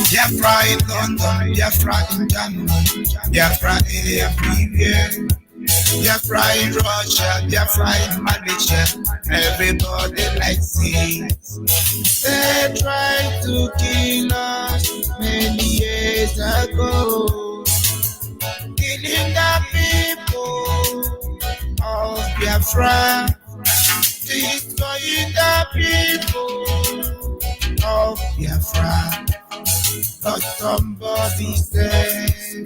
Biafra in London, Biafra in Germany, Biafra everywhere. Biafra in Russia, Biafra in Malaysia, everybody likes it. They tried to kill us many years ago, killing the people of Biafra, destroying the people of Biafra. But somebody said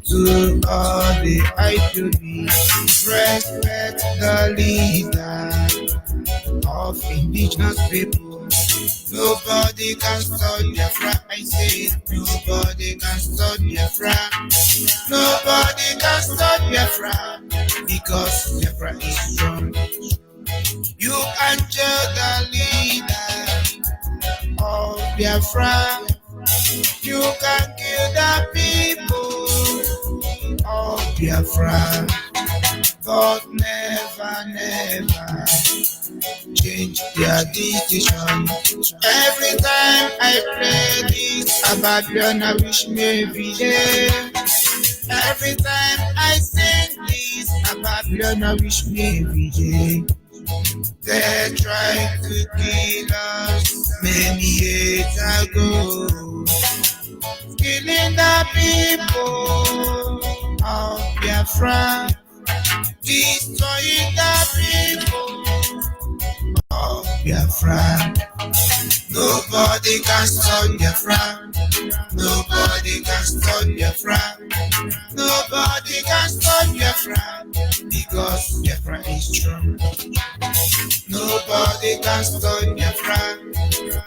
to all the IPOB, respect the leader of indigenous people. Nobody can stop Biafra, I say. Nobody can stop Biafra. Nobody can stop Biafra, because Biafra is strong. You can tell the leader of Biafra. You can kill the people of Biafra, but never change their decision. Every time I play this about Babylon, I wish me every day. Every time I sing this about Babylon, I wish me every day. They tried to kill us many years ago, killing the people of Biafra, destroying the people of Biafra. Nobody can stop Biafra. Nobody can stop Biafra. Nobody can stop Biafra, because Biafra is strong. Nobody can stop Biafra.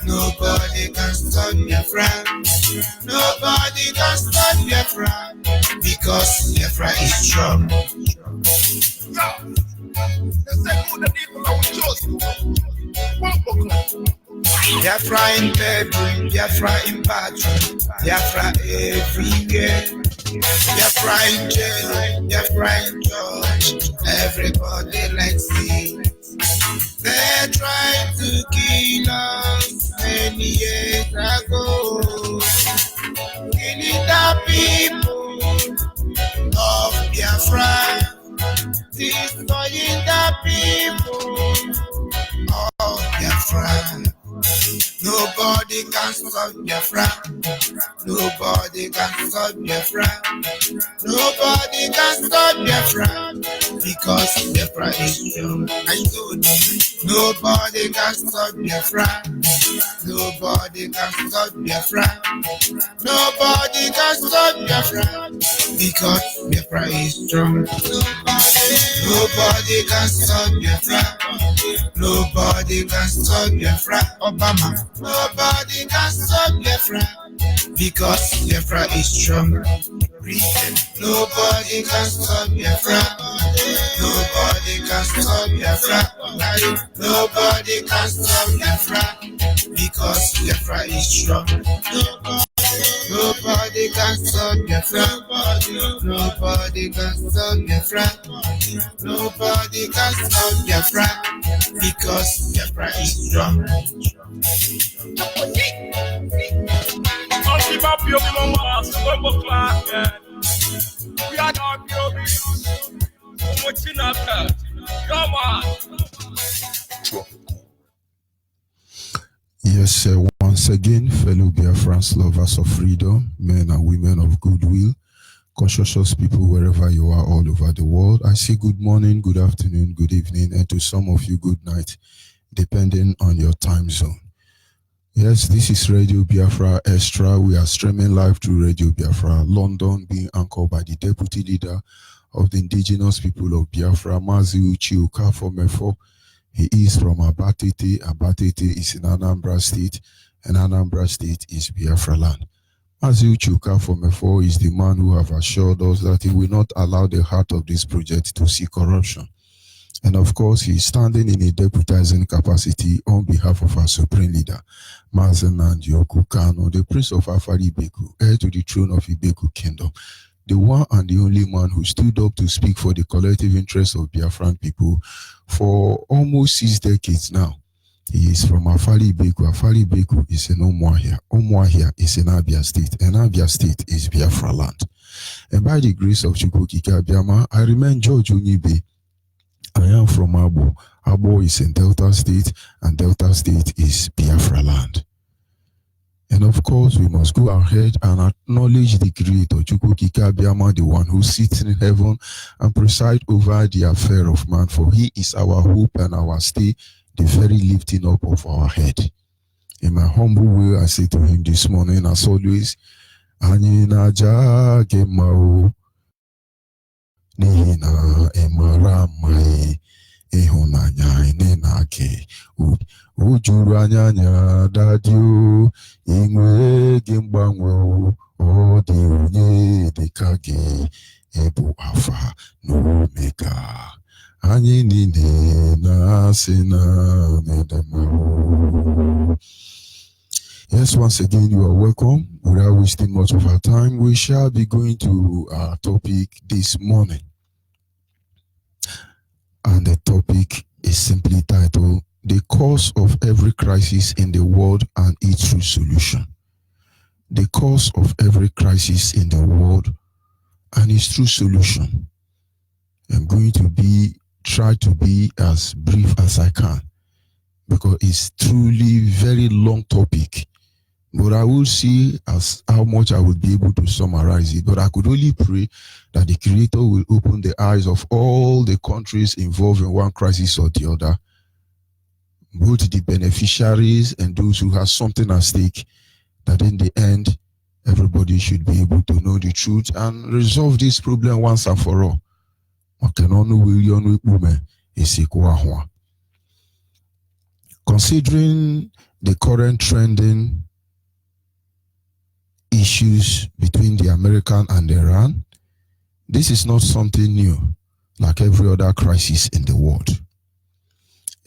Nobody can stop Biafra. Nobody can stop Biafra, because Biafra is strong. Biafra in bedroom, Biafra in bathroom, Biafra everywhere. Biafra in jail, Biafra in church, everybody likes it. They tried to kill us many years ago, killing the people of Biafra, destroying the people of Biafra. Nobody can stop Biafra. Nobody can stop Biafra. Nobody can stop Biafra, because Biafra is strong. I told you, nobody can stop Biafra. Nobody can stop Biafra. Nobody can stop Biafra because Biafra is strong. Nobody can stop Biafra. Nobody can stop Biafra. Obama. Nobody can stop Biafra because Biafra is strong. Nobody can stop Biafra. Nobody can stop Biafra. Nobody can stop Biafra because Biafra is strong. Nobody can stop Biafra. Nobody can stop Biafra. Nobody can stop Biafra because Biafra is strong. We are not come on. Yes, sir. Once again, fellow Biafrans, lovers of freedom, men and women of goodwill, conscientious people wherever you are all over the world, I say good morning, good afternoon, good evening, and to some of you, good night, depending on your time zone. Yes, this is Radio Biafra Extra. We are streaming live through Radio Biafra London, being anchored by the Deputy Leader of the Indigenous People of Biafra, Mazi Uche Okafor. He is from Abatete. Abatete is in Anambra State, and Anambra State is Biafra land. Mazi Uche Okafor is the man who have assured us that he will not allow the heart of this project to see corruption. And of course, he is standing in a deputizing capacity on behalf of our Supreme Leader, Mazen Nandioku Kano, the Prince of Afari Ibeku, heir to the throne of Ibeku Kingdom, the one and the only man who stood up to speak for the collective interests of Biafran people for almost 6 decades now. He is from Afari Ibeku. Afari Ibeku is in Umuahia. Umuahia is in Abia State, and Abia State is Biafra land. And by the grace of Chukwukike Abiyama, I remain George Onyibe. I am from Abo. Abo is in Delta State, and Delta State is Biafra land. And of course, we must go ahead and acknowledge the Creator, Chukwukike Abiyama, the one who sits in heaven and presides over the affair of man, for he is our hope and our stay, the very lifting up of our head. In my humble way, I say to him this morning, as always, Anyina Jagemao. Nina emara mai ihunanya inenake ujuru anyanya dadio inwe gimbanwe odi unye dikage ebu afa no mega anyi nine na sina nedemawo. Yes, once again, you are welcome. Without wasting much of our time, we shall be going to our topic this morning. And the topic is simply titled, The Cause of Every Crisis in the World and Its True Solution. The cause of every crisis in the world and its true solution. I'm going to try to be as brief as I can, because it's truly very long topic. But I will see as how much I will be able to summarize it. But I could only pray that the Creator will open the eyes of all the countries involved in one crisis or the other, both the beneficiaries and those who have something at stake, that in the end, everybody should be able to know the truth and resolve this problem once and for all. Considering the current trending issues between the American and Iran, this is not something new, like every other crisis in the world.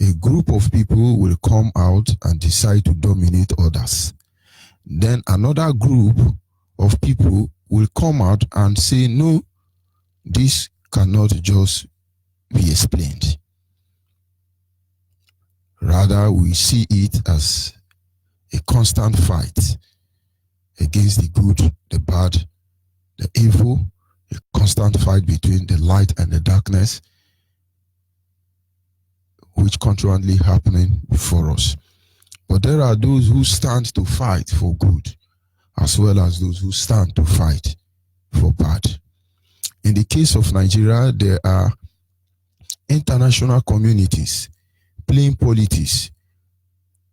A group of people will come out and decide to dominate others. Then another group of people will come out and say, no, this cannot just be explained. Rather, we see it as a constant fight against the good, the bad, the evil, a constant fight between the light and the darkness, which continually happening before us. But there are those who stand to fight for good, as well as those who stand to fight for bad. In the case of Nigeria, there are international communities playing politics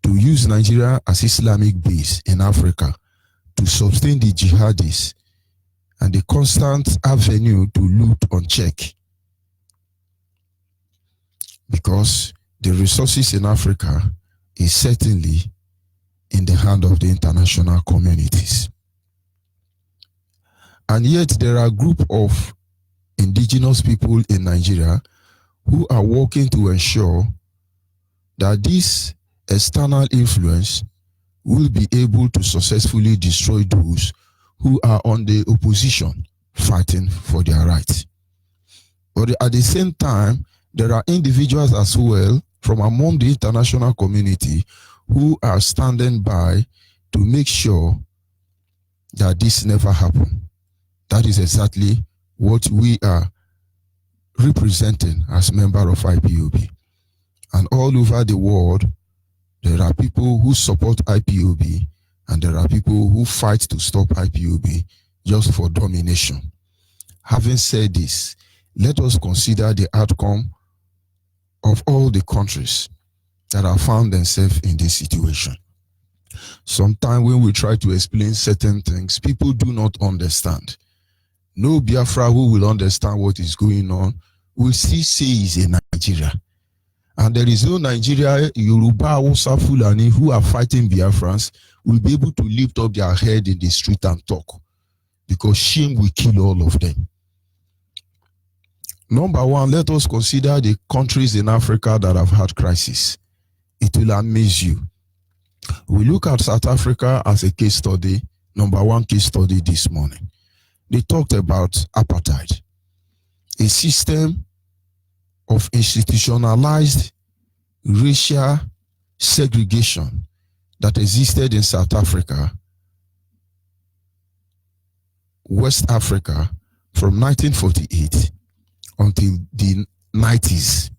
to use Nigeria as Islamic base in Africa to sustain the jihadists and the constant avenue to loot unchecked. Because the resources in Africa is certainly in the hand of the international communities. And yet there are a group of indigenous people in Nigeria who are working to ensure that this external influence will be able to successfully destroy those who are on the opposition fighting for their rights. But at the same time, there are individuals as well from among the international community who are standing by to make sure that this never happens. That is exactly what we are representing as members of IPOB. And all over the world, there are people who support IPOB and there are people who fight to stop IPOB just for domination. Having said this, let us consider the outcome of all the countries that have found themselves in this situation. Sometimes when we try to explain certain things, people do not understand. No Biafra who will understand what is going on will still say is in Nigeria. And there is no Nigeria, Yoruba, Hausa, Fulani who are fighting Biafrans will be able to lift up their head in the street and talk. Because shame will kill all of them. Number one, let us consider the countries in Africa that have had crisis. It will amaze you. We look at South Africa as a case study, number one case study this morning. They talked about apartheid, a system of institutionalized racial segregation that existed in South Africa, West Africa, from 1948 until the 90s.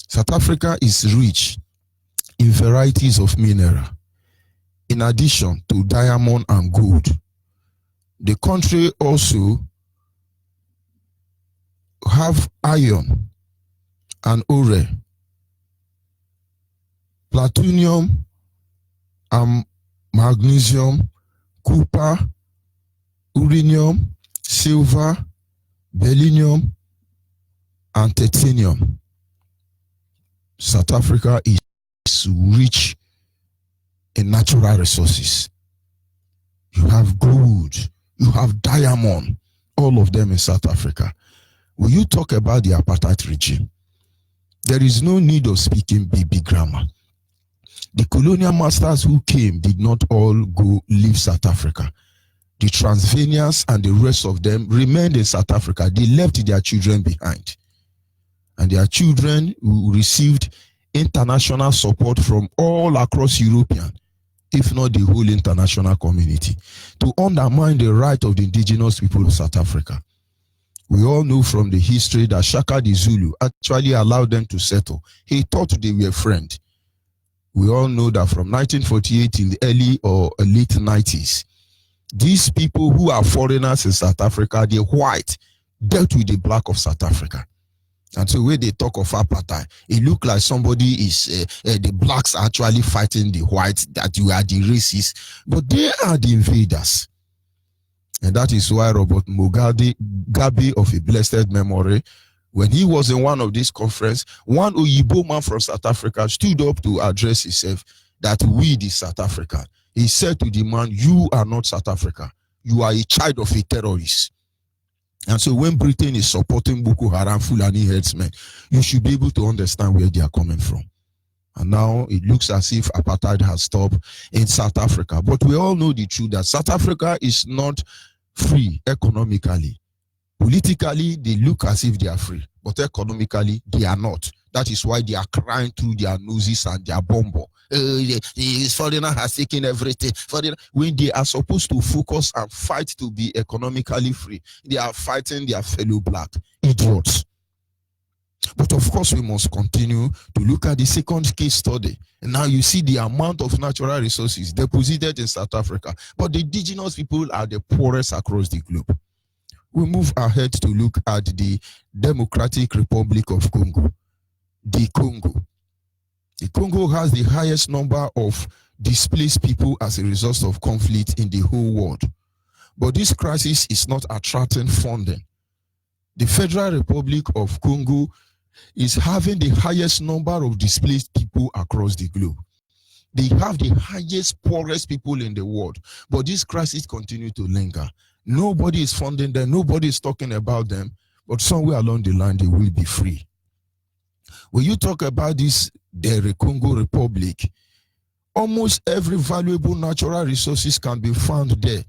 South Africa is rich in varieties of mineral. In addition to diamond and gold, the country also have iron and ore, platinum and magnesium, copper, uranium, silver, beryllium, and titanium. South Africa is rich in natural resources. You have gold, you have diamond, all of them in South Africa. When you talk about the apartheid regime, there is no need of speaking baby grammar. The colonial masters who came did not all go leave South Africa. The Transylvanians and the rest of them remained in South Africa. They left their children behind. And their children who received international support from all across European, if not the whole international community, to undermine the right of the indigenous people of South Africa. We all know from the history that Shaka the Zulu actually allowed them to settle. He thought they were friends. We all know that from 1948 till the early or late 90s, these people who are foreigners in South Africa, the white, dealt with the black of South Africa. And so when they talk of apartheid, it looks like somebody is, the blacks are actually fighting the whites, that you are the racists, but they are the invaders. And that is why Robert Mugabe of a blessed memory, when he was in one of these conferences, one Onyibe man from South Africa stood up to address himself that we the South African. He said to the man, you are not South Africa. You are a child of a terrorist. And so when Britain is supporting Boko Haram, Fulani herdsmen, you should be able to understand where they are coming from. And now it looks as if apartheid has stopped in South Africa. But we all know the truth that South Africa is not free economically. Politically, they look as if they are free, but economically, they are not. That is why they are crying through their noses and their bumbo. The foreigner has taken everything. When they are supposed to focus and fight to be economically free, they are fighting their fellow black idiots. But of course, we must continue to look at the second case study. And now you see the amount of natural resources deposited in South Africa. But the indigenous people are the poorest across the globe. We move ahead to look at the Democratic Republic of Congo. The Congo. The Congo has the highest number of displaced people as a result of conflict in the whole world. But this crisis is not attracting funding. The Federal Republic of Congo is having the highest number of displaced people across the globe. They have the highest poorest people in the world, but this crisis continues to linger. Nobody is funding them, nobody is talking about them, but somewhere along the line they will be free. When you talk about this, the Congo Republic, almost every valuable natural resources can be found there,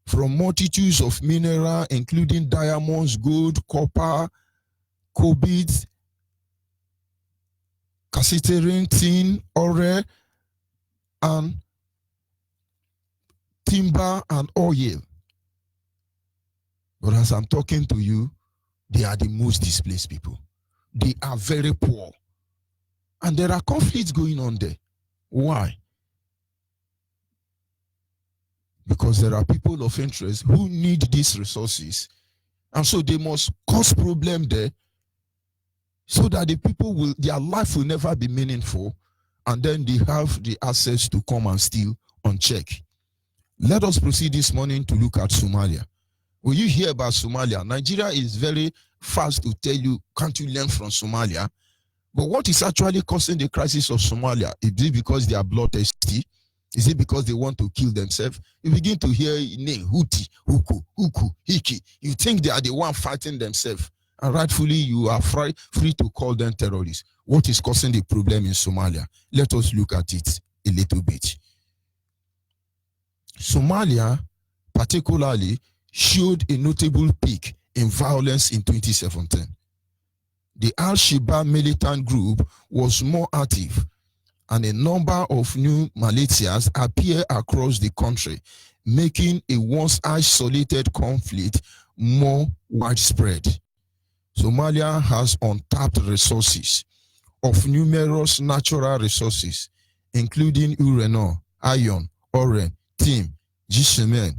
from multitudes of minerals, including diamonds, gold, copper, cobalt, cassiterine, tin, ore, and timber and oil. But as I'm talking to you, they are the most displaced people. They are very poor. And there are conflicts going on there. Why? Because there are people of interest who need these resources. And so they must cause problem there so that the people will, their life will never be meaningful, and then they have the access to come and steal unchecked. Let us proceed this morning to look at Somalia. When you hear about Somalia, Nigeria is very fast to tell you, can't you learn from Somalia? But what is actually causing the crisis of Somalia? Is it because they are bloodthirsty? Is it because they want to kill themselves? You begin to hear name Houthi, Huku, Hiki. You think they are the one fighting themselves. And rightfully, you are free to call them terrorists. What is causing the problem in Somalia? Let us look at it a little bit. Somalia, particularly, showed a notable peak in violence in 2017. The Al-Shabaab militant group was more active, and a number of new militias appear across the country, making a once isolated conflict more widespread. Somalia has untapped resources of numerous natural resources, including uranium, iron, ore, tin, cement,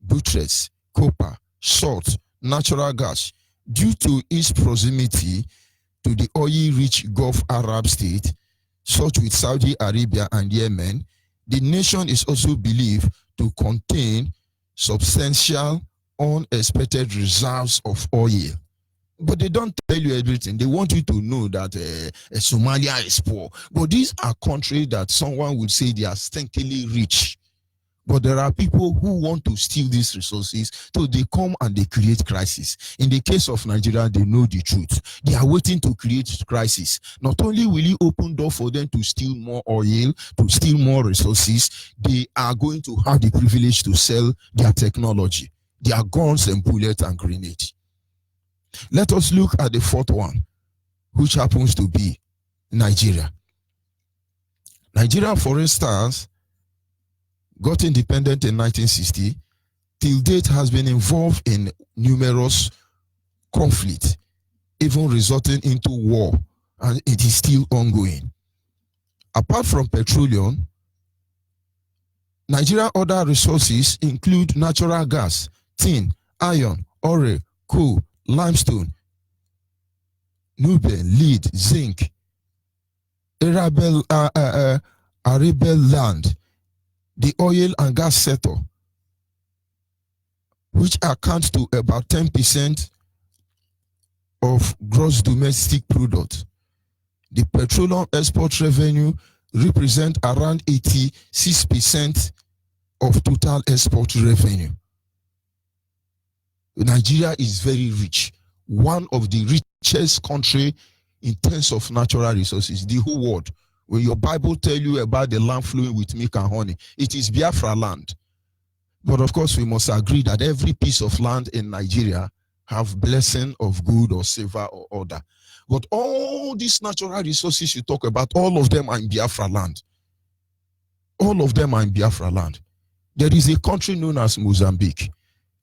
buttress, copper, salt, natural gas. Due to its proximity to the oil-rich Gulf Arab state, such with Saudi Arabia and Yemen, the nation is also believed to contain substantial unexpected reserves of oil. But they don't tell you everything. They want you to know that Somalia is poor. But these are countries that someone would say they are stinkingly rich. But there are people who want to steal these resources, so they come and they create crisis. In the case of Nigeria, they know the truth. They are waiting to create crisis. Not only will it open door for them to steal more oil, to steal more resources, they are going to have the privilege to sell their technology, their guns and bullets and grenades. Let us look at the fourth one, which happens to be Nigeria. Nigeria, for instance, got independent in 1960, till date has been involved in numerous conflicts, even resulting into war, and it is still ongoing. Apart from petroleum, Nigeria's other resources include natural gas, tin, iron, ore, coal, limestone, nube, lead, zinc, arable land, the oil and gas sector, which accounts to about 10% of gross domestic product. The petroleum export revenue represents around 86% of total export revenue. Nigeria is very rich, one of the richest countries in terms of natural resources, the whole world. When your Bible tells you about the land flowing with milk and honey, it is Biafra land. But of course, we must agree that every piece of land in Nigeria have blessing of good or silver or other. But all these natural resources you talk about, all of them are in Biafra land. All of them are in Biafra land. There is a country known as Mozambique.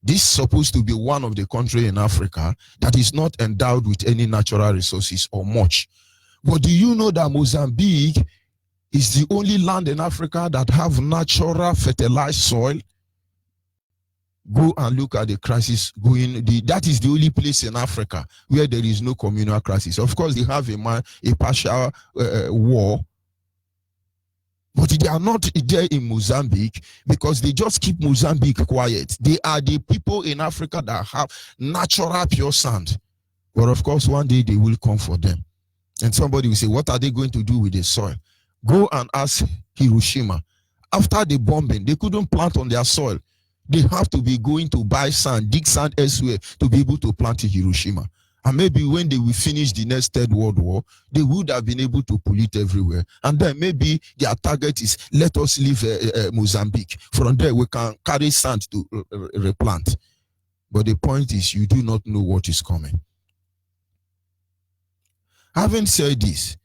This is supposed to be one of the countries in Africa that is not endowed with any natural resources or much. But do you know that Mozambique is the only land in Africa that have natural fertilized soil? Go and look at the crisis going. That is the only place in Africa where there is no communal crisis. Of course, they have a partial war, but they are not there in Mozambique because they just keep Mozambique quiet. They are the people in Africa that have natural pure sand. But of course, one day they will come for them. And somebody will say, what are they going to do with the soil? Go and ask Hiroshima. After the bombing, they couldn't plant on their soil. They have to be going to buy sand, dig sand elsewhere to be able to plant in Hiroshima. And maybe when they will finish the next Third World War, they would have been able to pollute everywhere. And then maybe their target is, let us leave Mozambique. From there, we can carry sand to replant. But the point is, you do not know what is coming. Having said this,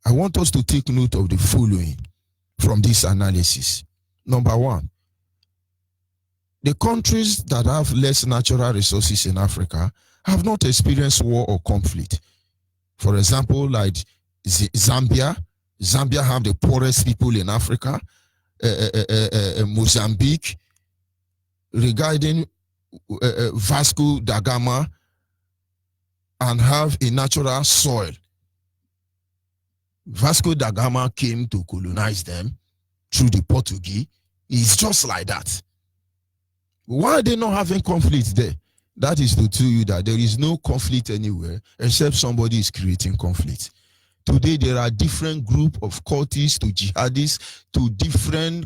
I want us to take note of the following from this analysis. Number one, the countries that have less natural resources in Africa have not experienced war or conflict. For example, like Zambia. Zambia have the poorest people in Africa. Mozambique, regarding Vasco da Gama, and have a natural soil. Vasco da Gama came to colonize them through the Portuguese. It's just like that. Why are they not having conflict there? That is to tell you that there is no conflict anywhere except somebody is creating conflict. Today, there are different groups of cultists to jihadists to different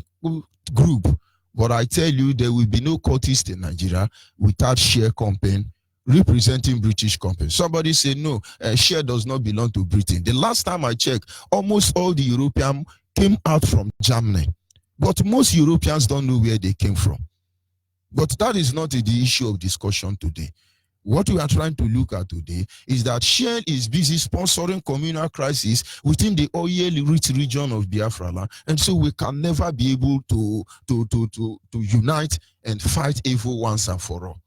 groups. But I tell you, there will be no cultist in Nigeria without share company representing British company. Somebody say, no, share does not belong to Britain. The last time I checked, almost all the Europeans came out from Germany. But most Europeans don't know where they came from. But that is not the issue of discussion today. What we are trying to look at today is that Shell is busy sponsoring communal crisis within the oil-rich region of Biafra land, and so we can never be able to unite and fight evil once and for all.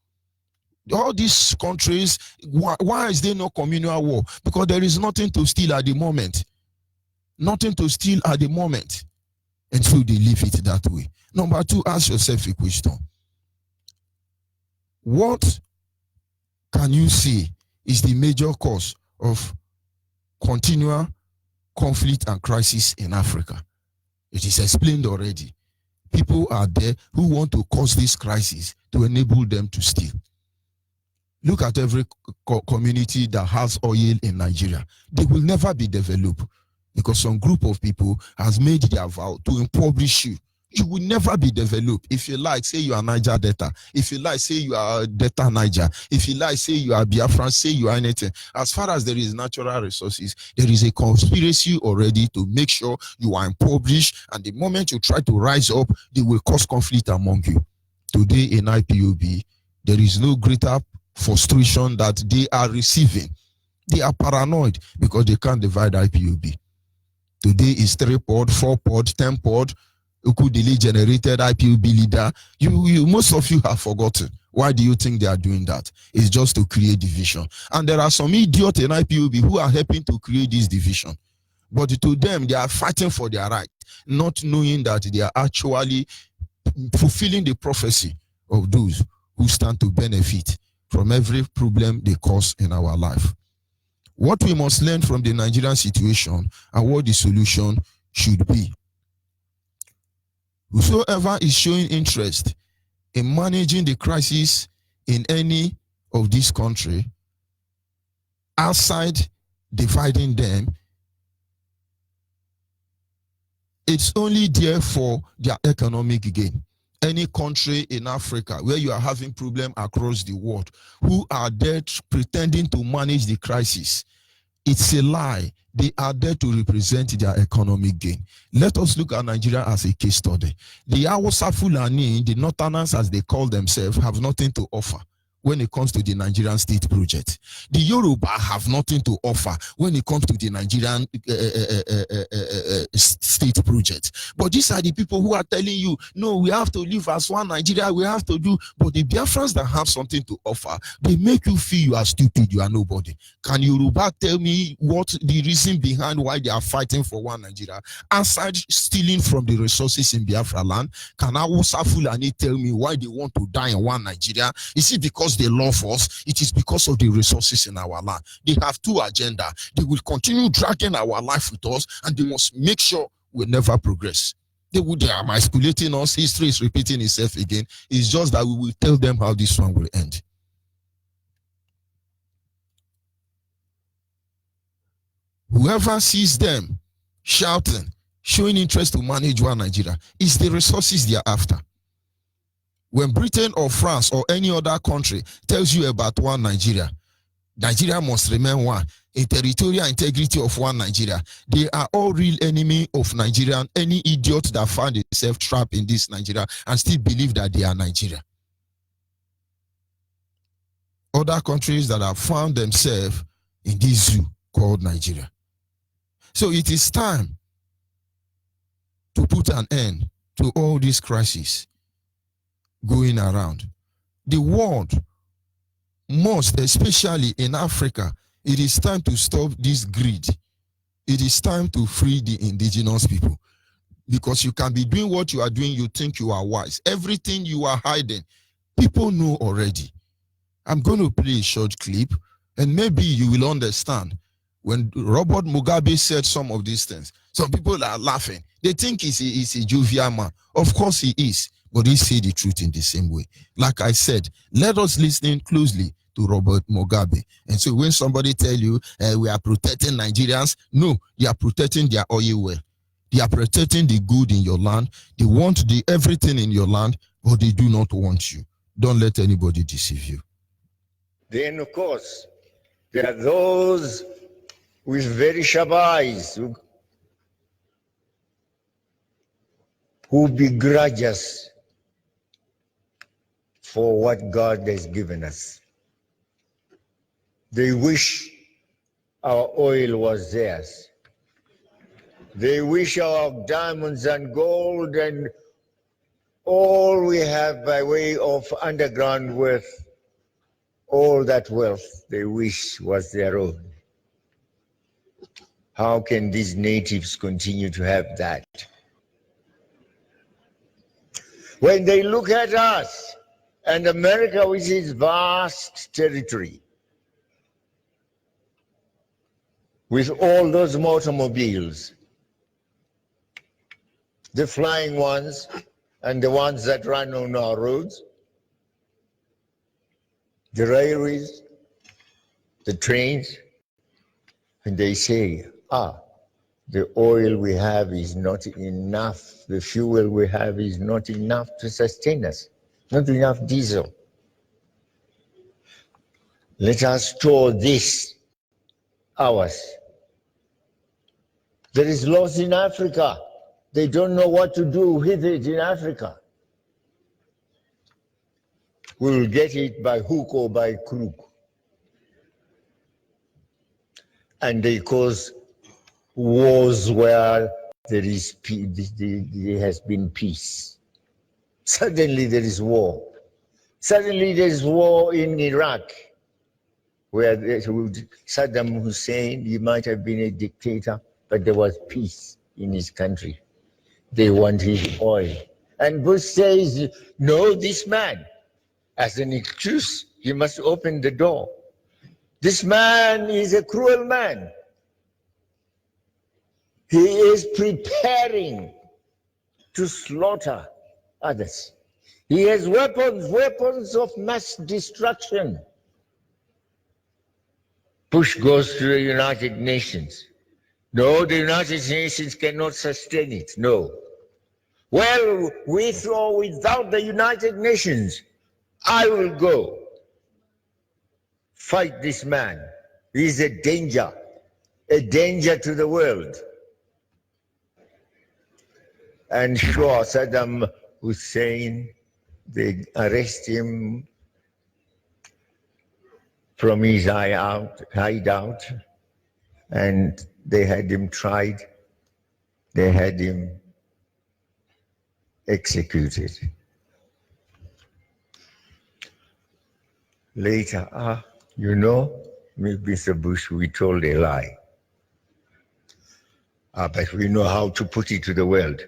All these countries, why is there no communal war? Because there is nothing to steal at the moment. Nothing to steal at the moment. And so they leave it that way. Number two, ask yourself a question. What can you see is the major cause of continual conflict and crisis in Africa? It is explained already. People are there who want to cause this crisis to enable them to steal. Look at every community that has oil in Nigeria. They will never be developed because some group of people has made their vow to impoverish you. You will never be developed. If you like, say you are Niger Delta. If you like, say you are Delta Niger. If you like, say you are Biafra, say you are anything. As far as there is natural resources, there is a conspiracy already to make sure you are impoverished. And the moment you try to rise up, they will cause conflict among you. Today in IPOB, there is no greater frustration that they are receiving. They are paranoid because they can't divide IPOB. Today is 3-pod, 4-pod, 10-pod. Ukudili generated IPOB leader. Most of you have forgotten. Why do you think they are doing that? It's just to create division. And there are some idiots in IPOB who are helping to create this division. But to them, they are fighting for their right, not knowing that they are actually fulfilling the prophecy of those who stand to benefit from every problem they cause in our life. What we must learn from the Nigerian situation and what the solution should be. Whosoever is showing interest in managing the crisis in any of this country, outside dividing them, it's only there for their economic gain. Any country in Africa where you are having problems across the world, who are there pretending to manage the crisis, it's a lie. They are there to represent their economic gain. Let us look at Nigeria as a case study. The Hausa Fulani, the Northerners as they call themselves, have nothing to offer. when it comes to the Nigerian state project. The Yoruba have nothing to offer when it comes to the Nigerian state project. But these are the people who are telling you, no, we have to live as one Nigeria, we have to do. But the Biafrans that have something to offer, they make you feel you are stupid, you are nobody. Can Yoruba tell me what the reason behind why they are fighting for one Nigeria? Aside stealing from the resources in Biafra land, can Awusa Fulani tell me why they want to die in one Nigeria? Is it because they love us? It is because of the resources in our land. They have two agendas. They will continue dragging our life with us, and they must make sure we never progress. They are manipulating us. History is repeating itself again. It's just that we will tell them how this one will end. Whoever sees them shouting, showing interest to manage one Nigeria, is the resources they are after. When Britain or France or any other country tells you about one Nigeria, Nigeria must remain one, a territorial integrity of one Nigeria, they are all real enemy of Nigeria. Any idiot that found himself trapped in this Nigeria and still believe that they are Nigeria. Other countries that have found themselves in this zoo called Nigeria. So it is time to put an end to all these crises going around. The world must, especially in Africa, it is time to stop this greed. It is time to free the indigenous people. Because you can be doing what you are doing, you think you are wise. Everything you are hiding, people know already. I'm going to play a short clip, and maybe you will understand. When Robert Mugabe said some of these things, some people are laughing. They think he's a jovial man. Of course he is, but he said the truth in the same way. Like I said, let us listen closely to Robert Mugabe. And so when somebody tell you, we are protecting Nigerians, no, they are protecting their oil well. They are protecting the good in your land. They want everything in your land, but they do not want you. Don't let anybody deceive you. Then, of course, there are those with very sharp eyes who begrudge us for what God has given us. They wish our oil was theirs. They wish our diamonds and gold and all we have by way of underground wealth, all that wealth they wish was their own. How can these natives continue to have that? When they look at us and America with its vast territory, with all those automobiles, the flying ones and the ones that run on our roads, the railways, the trains, and they say, the oil we have is not enough, the fuel we have is not enough to sustain us, not enough diesel. Let us store this, ours. There is loss in Africa. They don't know what to do with it in Africa. We will get it by hook or by crook. And they cause wars where there has been peace. Suddenly there is war. Suddenly there is war in Iraq, where Saddam Hussein, he might have been a dictator, but there was peace in his country. They want his oil. And Bush says, no, this man, as an excuse, he must open the door. This man is a cruel man. He is preparing to slaughter others. He has weapons of mass destruction. Bush goes to the United Nations. No, the United Nations cannot sustain it. No. Well, with or without the United Nations, I will go fight this man. He is a danger to the world. And sure, Saddam Hussein, they arrest him, from his hideout, and they had him tried. They had him executed. Later, Mr. Bush, we told a lie. But we know how to put it to the world.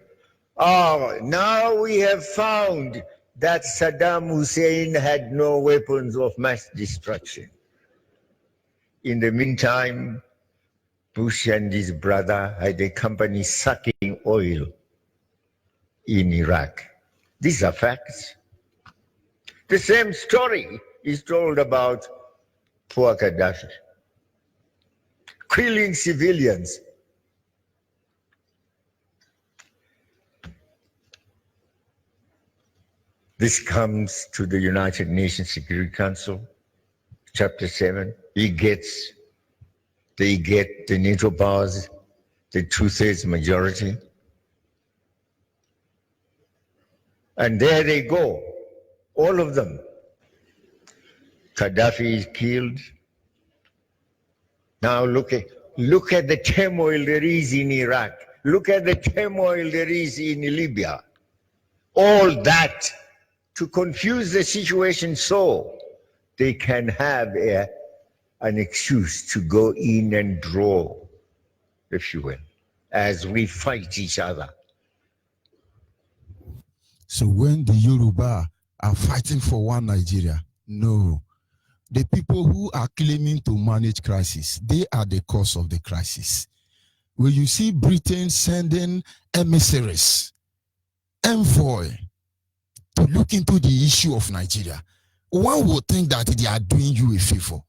Now we have found that Saddam Hussein had no weapons of mass destruction. In the meantime, Bush and his brother had a company sucking oil in Iraq. These are facts. The same story is told about poor Gaddafi, killing civilians. This comes to the United Nations Security Council, Chapter 7. They get the NATO powers, the 2/3 majority. And there they go, all of them. Gaddafi is killed. Now look at the turmoil there is in Iraq. Look at the turmoil there is in Libya. All that to confuse the situation so they can have an excuse to go in and draw the fuel as we fight each other. So when the Yoruba are fighting for one Nigeria, no. The people who are claiming to manage crisis, they are the cause of the crisis. When you see Britain sending emissaries, envoy, to look into the issue of Nigeria, one would think that they are doing you a favor.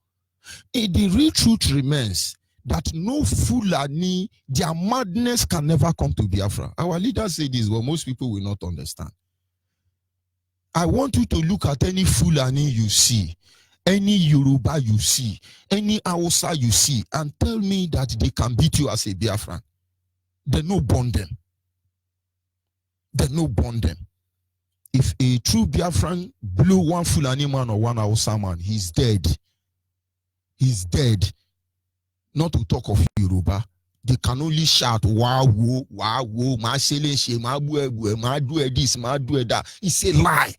The real truth remains that no Fulani, their madness can never come to Biafra. Our leaders say this, but most people will not understand. I want you to look at any Fulani you see, any Yoruba you see, any Hausa you see, and tell me that they can beat you as a Biafran. They no bond them. They no bond them. If a true Biafran blew one Fulani man or one Hausa man, he's dead. He's dead. Not to talk of Yoruba. They can only shout, wow, ma this, ma do that. It's a lie.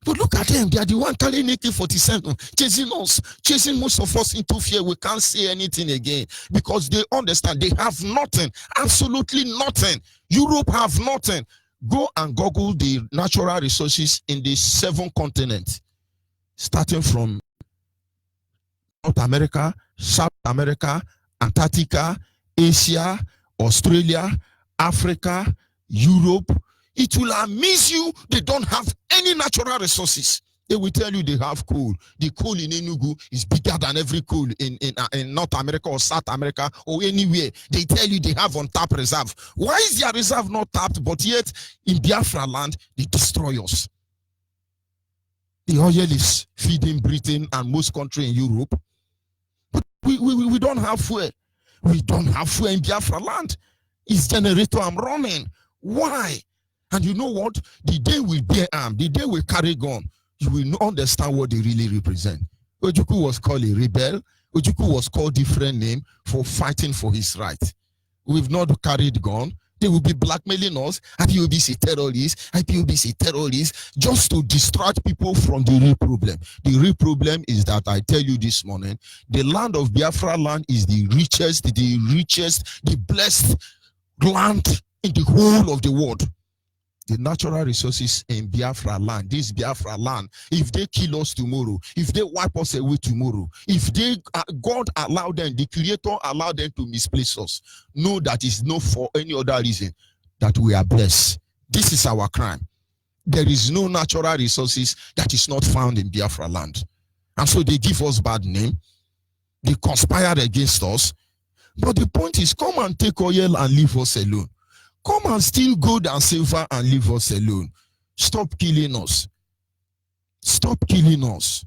But look at them. They are the one carrying AK-47, chasing us, chasing most of us into fear. We can't say anything again because they understand they have nothing, absolutely nothing. Europe have nothing. Go and Google the natural resources in the 7 continents, starting from North America, South America, Antarctica, Asia, Australia, Africa, Europe. It will amaze you. They don't have any natural resources. They will tell you they have coal. The coal in Enugu is bigger than every coal in North America or South America or anywhere. They tell you they have untapped reserve. Why is their reserve not tapped? But yet in Biafra land, they destroy us. The oil is feeding Britain and most countries in Europe. But we don't have fuel. We don't have fuel in Biafra land. It's generator I'm running. Why? And you know what? The day we bear arm, the day we carry gun, you will not understand what they really represent. Ojukwu was called a rebel. Ojukwu was called different name for fighting for his right. We've not carried gun. They will be blackmailing us. IPOB say terrorists. IPOB say terrorists, just to distract people from the real problem. The real problem is that I tell you this morning, the land of Biafra land is the richest, the blessed land in the whole of the world. The natural resources in Biafra land, this Biafra land, if they kill us tomorrow, if they wipe us away tomorrow, if they, God allow them, the Creator allow them to misplace us, know that it's not for any other reason that we are blessed. This is our crime. There is no natural resources that is not found in Biafra land. And so they give us bad name. They conspire against us. But the point is, come and take oil and leave us alone. Come and steal gold and silver and leave us alone. Stop killing us. Stop killing us.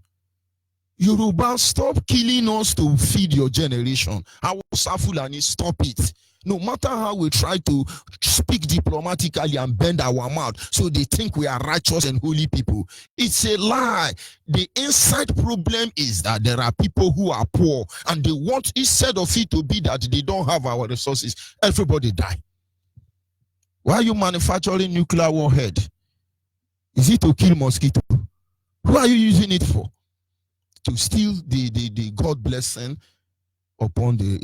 Yoruba, stop killing us to feed your generation. Hausa Fulani, stop it. No matter how we try to speak diplomatically and bend our mouth so they think we are righteous and holy people, it's a lie. The inside problem is that there are people who are poor and they want, instead of it to be that they don't have our resources, everybody die. Why are you manufacturing nuclear warhead? Is it to kill mosquito? Who are you using it for? To steal the God blessing upon the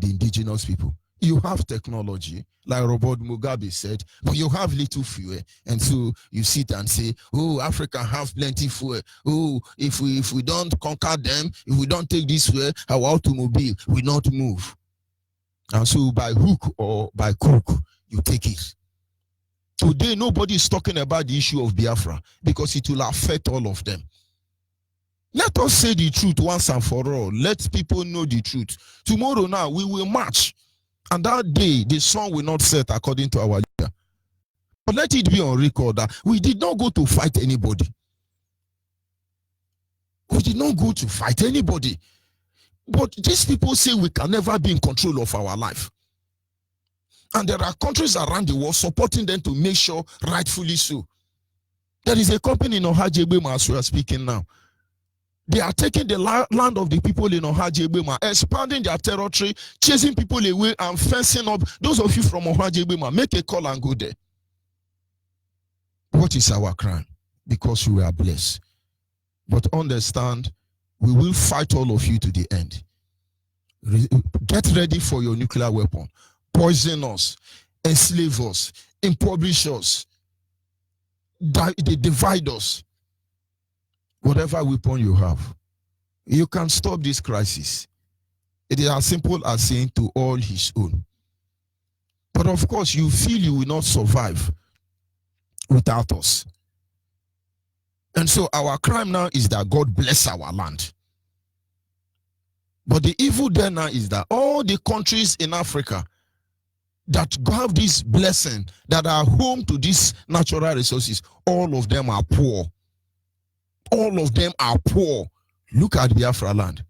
indigenous people. You have technology, like Robert Mugabe said, but you have little fuel. And so you sit and say, oh, Africa have plenty fuel. Oh, if we don't conquer them, if we don't take this fuel, our automobile will not move. And so by hook or by crook, you take it. Today, nobody is talking about the issue of Biafra because it will affect all of them. Let us say the truth once and for all. Let people know the truth. Tomorrow now, we will march. And that day, the sun will not set according to our leader. But let it be on record that we did not go to fight anybody. We did not go to fight anybody. But these people say we can never be in control of our life. And there are countries around the world supporting them to make sure rightfully so. There is a company in Onyibe as we are speaking now. They are taking the land of the people in Onyibe, expanding their territory, chasing people away and fencing up. Those of you from Onyibe, make a call and go there. What is our crime? Because we are blessed. But understand, we will fight all of you to the end. Get ready for your nuclear weapon. Poison us, enslave us, impoverish us, they divide us. Whatever weapon you have, you can stop this crisis. It is as simple as saying to all his own. But of course, you feel you will not survive without us. And so our crime now is that God bless our land. But the evil there now is that all the countries in Africa that have this blessing, that are home to these natural resources, all of them are poor. All of them are poor. Look at Biafra land.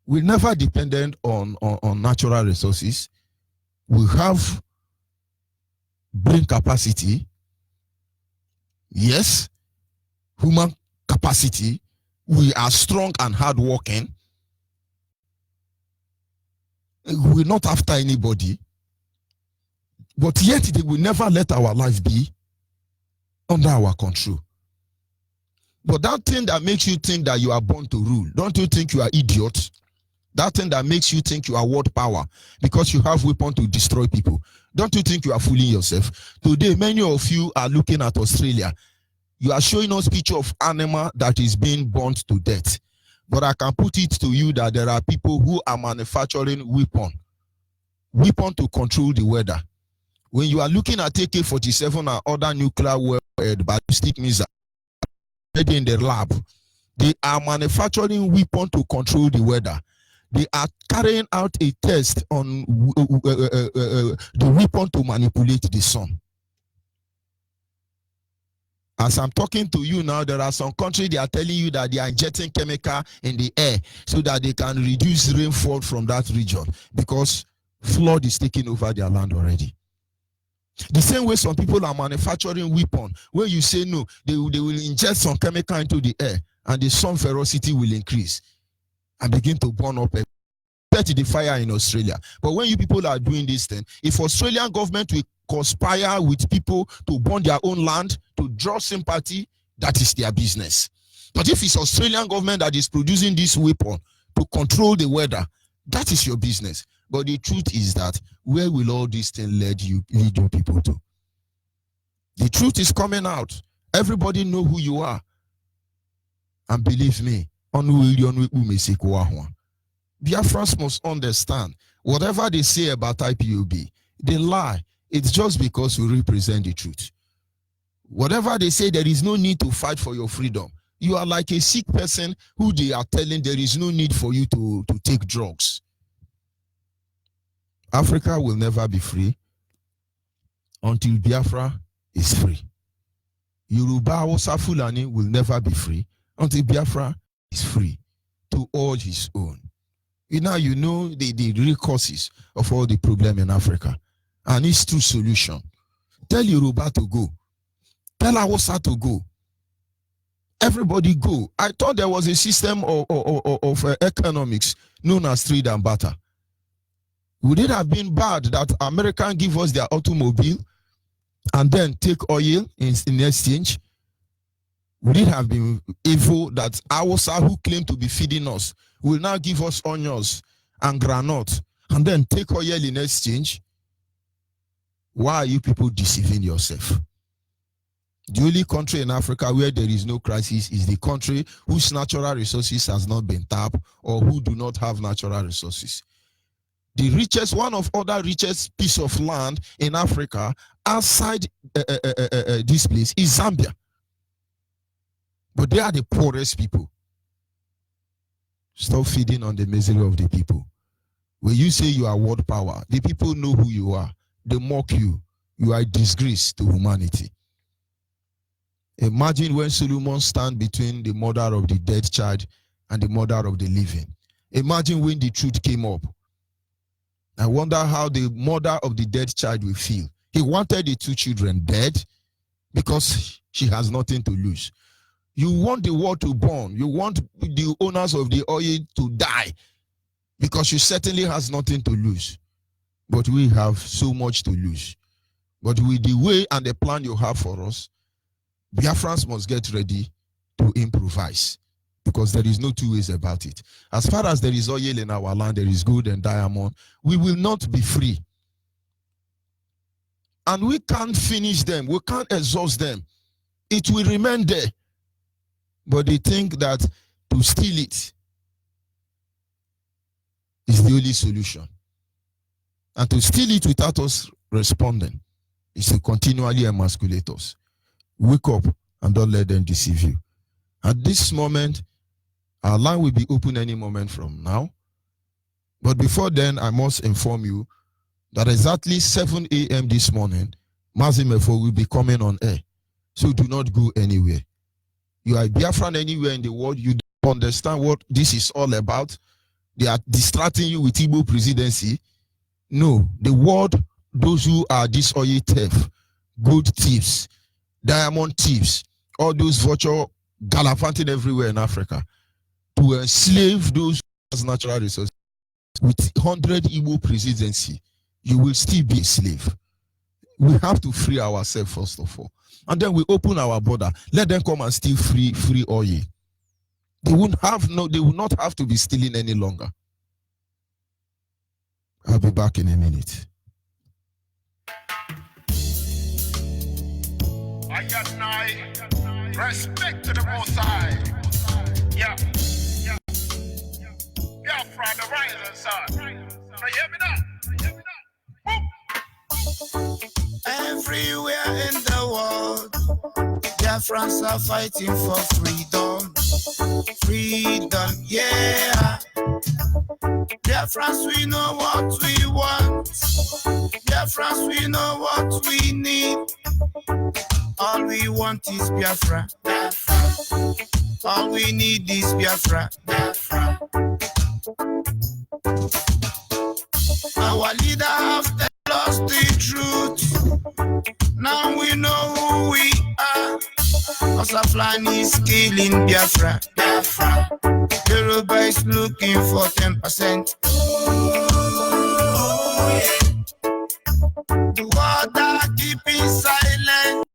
We never depended on natural resources. We have brain capacity. Yes. Human capacity. We are strong and hardworking. We're not after anybody. But yet they will never let our life be under our control. But that thing that makes you think that you are born to rule, don't you think you are idiot? That thing that makes you think you are world power because you have weapon to destroy people, don't you think you are fooling yourself? Today, many of you are looking at Australia. You are showing us picture of animal that is being burnt to death. But I can put it to you that there are people who are manufacturing weapon to control the weather. When you are looking at AK-47 and other nuclear warhead, ballistic missiles in the lab, they are manufacturing weapons to control the weather. They are carrying out a test on the weapon to manipulate the sun. As I'm talking to you now, there are some countries they are telling you that they are injecting chemical in the air so that they can reduce rainfall from that region because flood is taking over their land already. The same way some people are manufacturing weapons, where you say no, they will inject some chemical into the air and the sun ferocity will increase and begin to burn up the fire in Australia. But when you people are doing this thing, if Australian government will conspire with people to burn their own land to draw sympathy, that is their business. But if it's Australian government that is producing this weapon to control the weather, that is your business. But the truth is that where will all these things lead your people to? The truth is coming out. Everybody know who you are. And believe me, Biafrans must understand, whatever they say about IPOB, they lie. It's just because we represent the truth. Whatever they say, there is no need to fight for your freedom. You are like a sick person who they are telling there is no need for you to take drugs. Africa will never be free until Biafra is free. Yoruba Hausa Fulani will never be free until Biafra is free. to all his own. You know the real causes of all the problem in Africa. And it's true solution. Tell Yoruba to go. Tell Hausa to go. Everybody go. I thought there was a system of economics known as trade and barter. Would it have been bad that Americans give us their automobile and then take oil in exchange? Would it have been evil that Hausa, who claim to be feeding us, will now give us onions and granite and then take oil in exchange? Why are you people deceiving yourself? The only country in Africa where there is no crisis is the country whose natural resources has not been tapped or who do not have natural resources. The richest, one of other richest piece of land in Africa outside this place is Zambia. But they are the poorest people. Stop feeding on the misery of the people. When you say you are world power, the people know who you are. They mock you. You are a disgrace to humanity. Imagine when Solomon stand between the mother of the dead child and the mother of the living. Imagine when the truth came up. I wonder how the mother of the dead child will feel. He wanted the two children dead because she has nothing to lose. You want the world to burn. You want the owners of the oil to die because she certainly has nothing to lose. But we have so much to lose. But with the way and the plan you have for us, Biafrans must get ready to improvise because there is no two ways about it. As far as there is oil in our land, there is gold and diamond, we will not be free. And we can't finish them. We can't exhaust them. It will remain there. But they think that to steal it is the only solution. And to steal it without us responding is to continually emasculate us. Wake up and don't let them deceive you. At this moment, our line will be open any moment from now. But before then, I must inform you that exactly 7 a.m. this morning, Mazimefo will be coming on air. So do not go anywhere. You are Biafran anywhere in the world, you don't understand what this is all about. They are distracting you with Igbo presidency. No, the world, those who are this oil theft, gold thieves, diamond thieves, all those vulture gallivanting everywhere in Africa, to enslave those who have natural resources. With 100 Igbo presidency, you will still be a slave. We have to free ourselves first of all. And then we open our border. Let them come and steal free oil. They will not have to be stealing any longer. I'll be back in a minute. I got nine. Respect to the Most High. Yeah. Biafra, the rising sun. So hear me now. Everywhere in the world, Biafrans are fighting for freedom. Freedom, yeah. Biafrans, we know what we want. Biafrans, we know what we need. All we want is Biafra. Biafra. All we need is Biafra. Biafra. Our leader have told us the truth. Now we know who we are. Osaflani is killing Biafra. Biafra. Yoruba is looking for 10%. The world are keeping silent.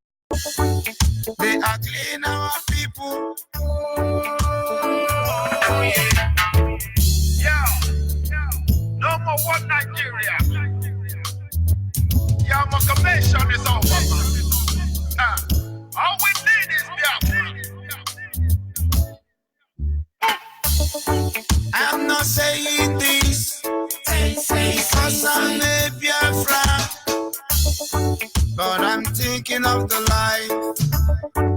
They are cleaning our people. No more one Nigeria. Your amalgamation is over. All we need is Biafra. I'm not saying this because I'm a Biafra, but I'm thinking of the life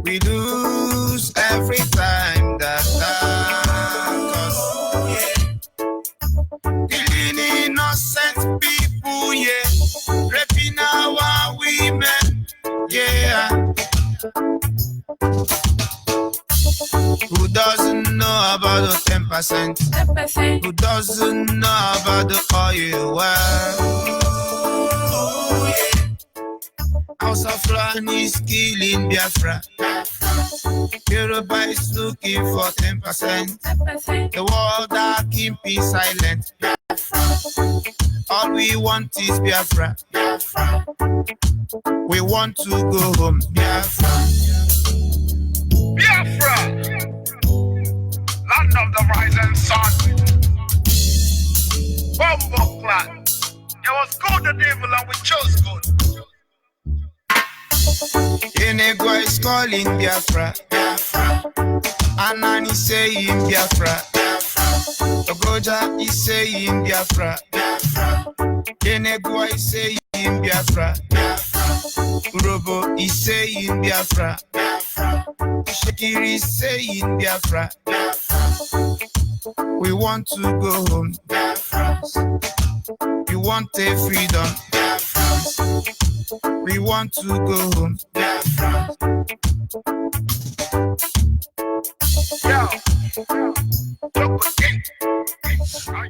we lose every time that killing innocent people, yeah, raping our women, yeah. Who doesn't know about the 10%. Who doesn't know about the oil well? House of Fulani is killing Biafra. Yoruba is looking for 10%. The world are keeping silent. All we want is Biafra. We want to go home. Biafra. Biafra, land of the rising sun. Bumbo clan. It was good the devil and we chose good. Enegwa is calling Biafra. Anani saying Biafra. Ogoja is saying Biafra. Enegwa is saying Biafra. Urobo is saying Biafra. Shekiri is saying Biafra. We want to go home. We want a freedom. We want to go home.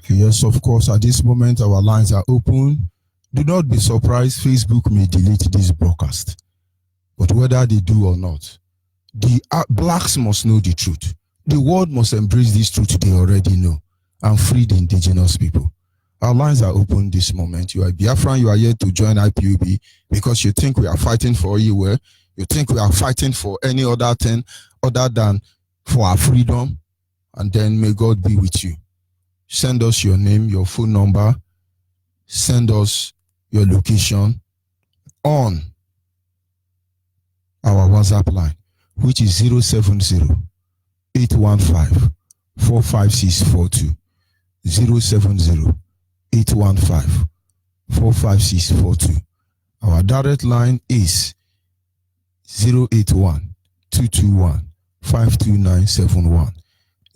Yes, of course, at this moment our lines are open. Do not be surprised, Facebook may delete this broadcast. But whether they do or not, the blacks must know the truth. The world must embrace this truth they already know and free the indigenous people. Our lines are open this moment. You are Biafran, you are here to join IPOB because you think we are fighting for Oyiwe. You think we are fighting for any other thing other than for our freedom. And then may God be with you. Send us your name, your phone number. Send us your location on our WhatsApp line, which is 070-815-45642. 070-815-45642. Our direct line is 081-221-52971.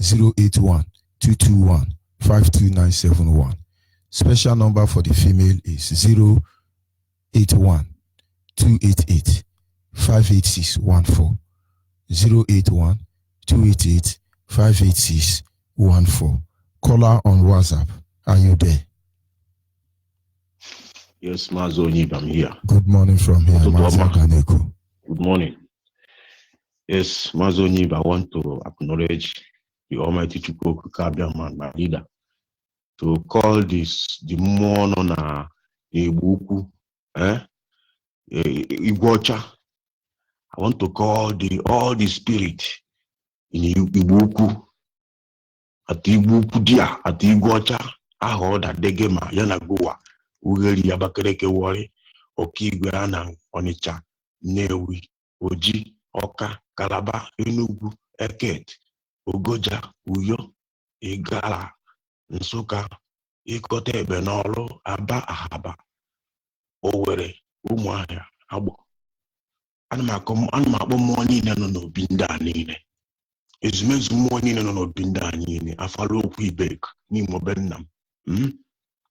081-221-52971. Special number for the female is 081-288-58614. 081-288-58614. Caller on WhatsApp. Are you there? Yes, Mazo Onyibe, I'm here. Good morning from here, Mazo Ganeko. Good morning. Yes, Mazo Onyibe, I want to acknowledge the Almighty Chukwuka Kabiaman, my leader, to call this the mono na Ibuku, Igwocha. I want to call all the spirit in Ibuku. At Ibuku dia, at Igwocha, I heard that Degema, Yanagoa, Ugeri Yabakereke Wari, Okigwe Anang, Onicha, Newi, Oji, Oka, Kalaba, Enugu, Eket, Ugoja, Uyo, Igala, Nsuka, Ikote Benolo, Aba Ahaba, Owere, Umuahia, Abo. Anma money no binda nine. Ezumezu money no binda nine. Afalo kwibek ni mobenam.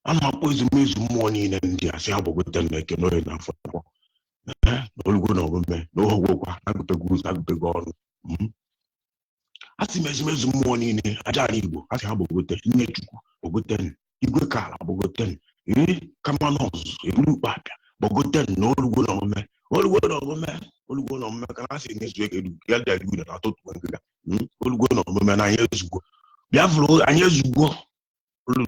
Anma po ezumezu money ndi asi abogoten meke no na afọ. Olugo no me no hogwa agutegu onu. Asi mezumezu money ni ajari igbo asi abogoten nnechuku ogoten igwe kala abogoten. Kamanos ebulu papa bogoten no olugo no me. Olugo no me kana si nesu ekedu yalda du na to tuwenga. Olugo no me na yezugo. Biafra anyezugo.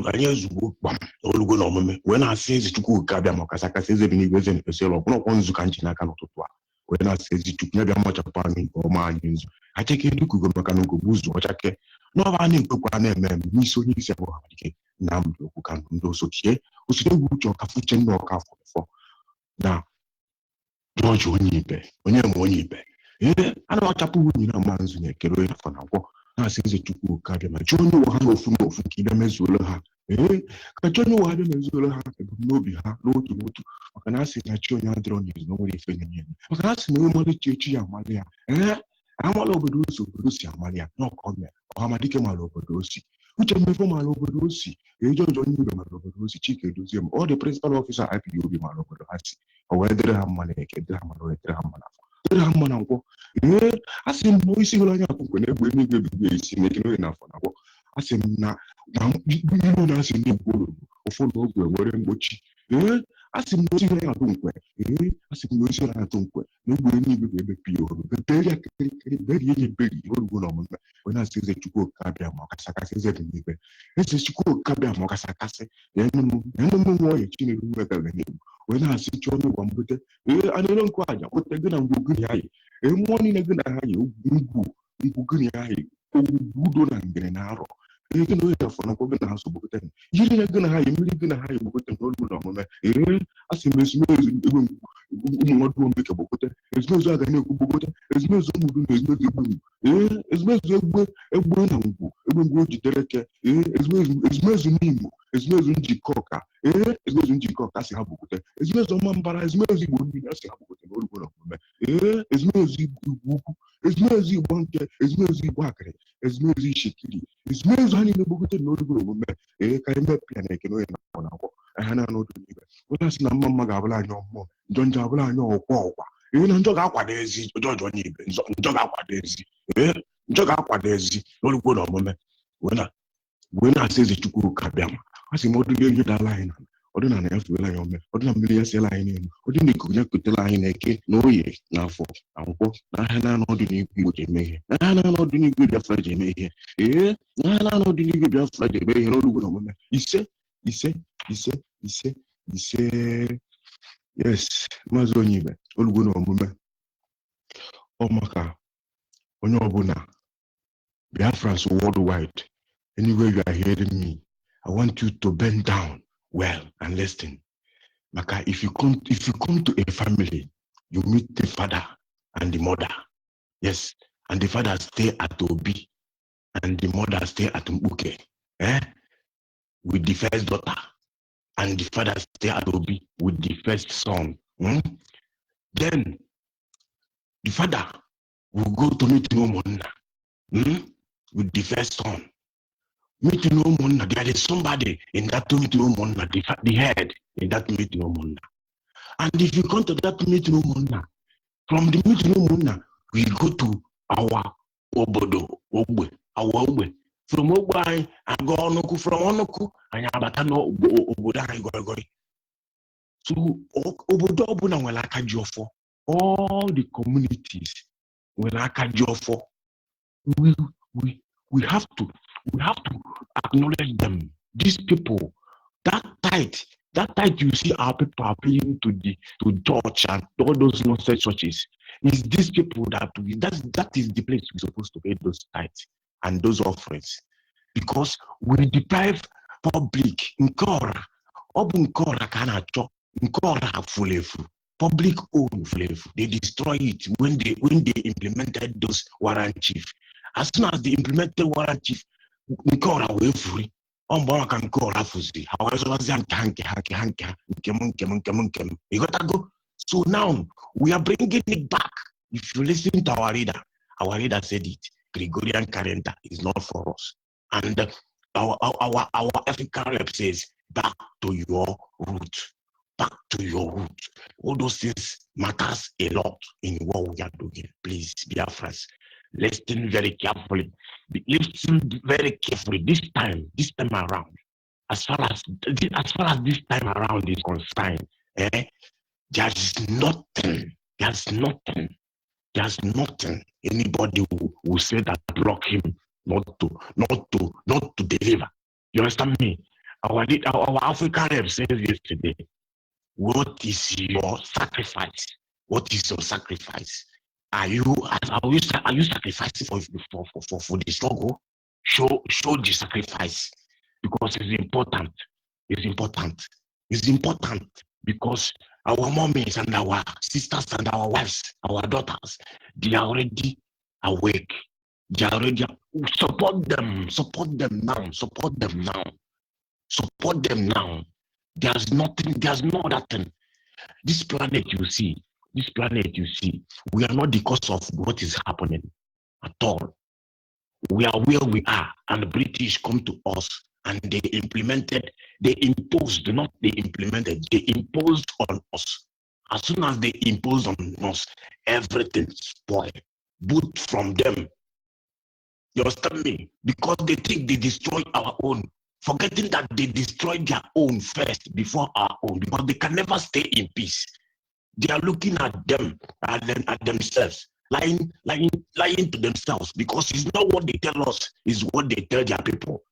Anyezugo bam. Olugo no me. When I say Chukwu kabia makasa ka seze bi ni gweze ni peselo. Kono konzu kanchi na kana totwa. When I say Chukwu bia mo chapa ni ko ma anyezu. Acheke duku go maka no go buzu ochake. No ba ni nkokwa na eme ni so ni se bo hadike. Na mdo ku kan ndo so tie. Oside gu cho ka fuche no ka fo. Now George Onyibe, Onyibe. I don't tapu ni na manzu ne kero ya fa na wo. Na sinze Chukwu kabia ma jonyo wa ha ofu no ofu kida mezulo ha. Ka jonyo wa ha mezulo ha no bi ha no to. Maka na si na jonyo adro ni no we fe ni. Maka na si no mo le chechi ya malia. Amala obodo si amalia no come. Ohamadike malo obodo si. Uche mefo malo obodo si. George Onyibe malo obodo si Chike dozie m. All the principal officer IPOB malo obodo ha si. Owedere ha maleke, dere ha malo, dere ha manafo. Dere ha mananko. Asi mo isi hola nya kuko na egbe n'igwe bibi isi meke no na afọ na asị m na ilu na-asị ndị Igbo ụfọdụ ogwe nwere mgbochi asị m na ozi na-atụ nkwe asị m na ozi na-atụ nkwe na ogbere niile ga-emepe ya oru berie ya eberi orugbo na ọmụme onye na-asị eze Chukwuka abịa ma ọkasakasị eze dị n'ibe eze Chukwuka abịa ma ọkasakasị ya emume nwa ọya Chinedu nwegara n'egwu onye na-asị chọọ n'ụwa mgbute anere nkụ aja kpụta gị na ngwu gịnị anyị mmụọ niile gị na ha yi ngwu gịnị anyị ogwugwu udo na ngere na arọ gị na onye afọ nakwa gị na ha sogbokọta yiri na gị na ha yi mmiri gị na ha yi gbokote n'olu na ọmụme asị m ezumezu egbe ụmụ nwadụ omeke gbokote ezumezu aga na-ekwu gbokote ezumezu ụmụdu na ezumezu egbe ezumezu egbe na ngwu o jidere ke ezumezu n'Imo ezumezu njikọ ọka ezumezu njikọ ọka asị ha gbokote ezumezu ọma mbara ezumezu Igbo niile asị ha gbokote n'olu na ọmụme ezumezu Igbo ukwu ezumezu Igbo nke ezumezu Igbo akịrị ezumezu Ishikiri ezumezu ha niile gbokote n'olu na ọmụme ka emepịa na ekene onye na-akpọ na-akpọ ha na-anọ ọdụ n'ibe onye asị na mma ga-abụla anyị ọmmụọ njọ abụla anyị ọkwa na njọ ga-akwado ezi ọjọọ Onyibe njọ ga-akwado ezi njọ ga-akwado ezi n'olugbo na ọmụme wee na-asị eze Chukwuka bịa ma a sị m ọdụ ihe dala anyị na ọdịnala ya fuela anyị ome ọdịna mmiri ya siela anyị n'elu ọdịna ikuku ya kutela anyị na eke na oye na afọ na nkwọ na ahịa na-anọ ọdịnihu Igbo ji eme ihe na ahịa na-anọ ọdịnihu Biafra ji eme ihe na ahịa na-anọ ọdịnihu Biafra ji eme ihe n'olugbo na ọmụme ise yes maazị Onyibe olugbo na omume ọ maka onye ọbụla Biafrans worldwide anywhere you are hearing me I want you to bend down well and listen maka if you come to a family you meet the father and the mother yes and the father stay at Obi and the mother stay at Mbuke with the first daughter and the father stay at Obi with the first son. Then the father will go to meet Nomona with the first son. Meeting Nomona, there is somebody in that meeting Nomona, the head in that meeting Nomona. And if you come to that meeting Nomona, from the meeting Nomona, we go to our Obodo, our Ogbe. From Ogbe, I go Onoku, from Onoku, and Abatano Oboda Goi. So Obodo Obuna will Akajofo. All the communities will Akajofo. We have to acknowledge them. These people, that tithe you see our people are paying to church and all those nonsense churches. Is these people that is the place we're supposed to pay those tithes and those offerings, because we deprive public nkora kanacho nkora fulefu public own fulefu. They destroy it when they implemented those warrant chief. As soon as they implemented warrant chief, nkora we free. However, you gotta go. So now we are bringing it back. If you listen to our leader said it. Gregorian calendar is not for us, and our African rep says back to your root. All those things matters a lot in what we are doing. Please, Biafrans, listen very carefully. Listen very carefully. This time around, as far as this time around is concerned, there's nothing anybody will say that block him not to deliver. You understand me? Our African rep says yesterday, what is your sacrifice? What is your sacrifice? Are you sacrificing for the struggle? Show the sacrifice, because it's important. It's important because our mommies and our sisters and our wives, our daughters, they are already awake. They are already support them now. There's no other thing. This planet you see, we are not the cause of what is happening at all. We are where we are, and the British come to us and they imposed on us. As soon as they imposed on us, everything spoiled. Both from them, You understand me? Because they think they destroy our own, forgetting that they destroyed their own first before our own, because they can never stay in peace. They are looking at them, at themselves, lying to themselves, because it's not what they tell us, it's what they tell their people.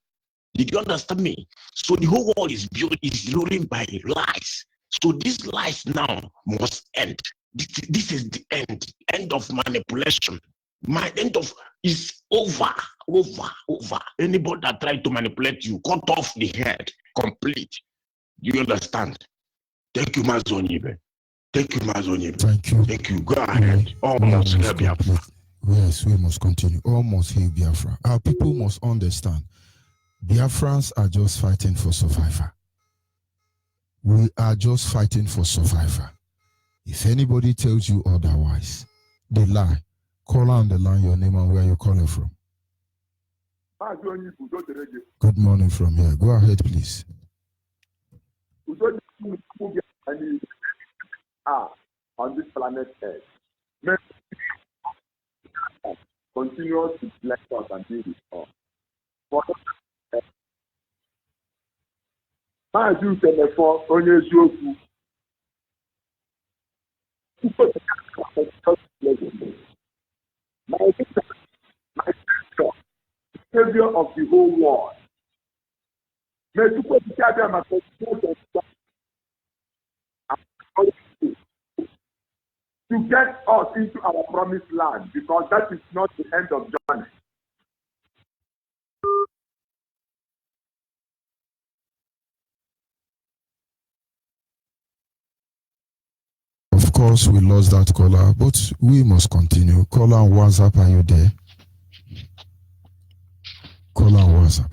Did you understand me? So the whole world is ruling by lies. So these lies now must end. This is the end of manipulation. My end of is over. Anybody that tried to manipulate you, cut off the head, complete. You understand? Thank you, Onyibe. Thank you, Onyibe. Thank you. Thank you. Go ahead. All must hear Biafra. Yes, we must continue. All must hear Biafra. Our people must understand. Biafrans are just fighting for survival. We are just fighting for survival. If anybody tells you otherwise, they lie. Call on the line your name and where you're calling from. Good morning from here. Go ahead, please. On this planet Earth, men continue to bless us and be with us. Maazị Utemefo onye eziokwu my sister, savior of the whole world. May you to get us into our promised land, because that is not the end of journey. Of course, we lost that caller, but we must continue. Caller on WhatsApp, are you there? Caller on WhatsApp.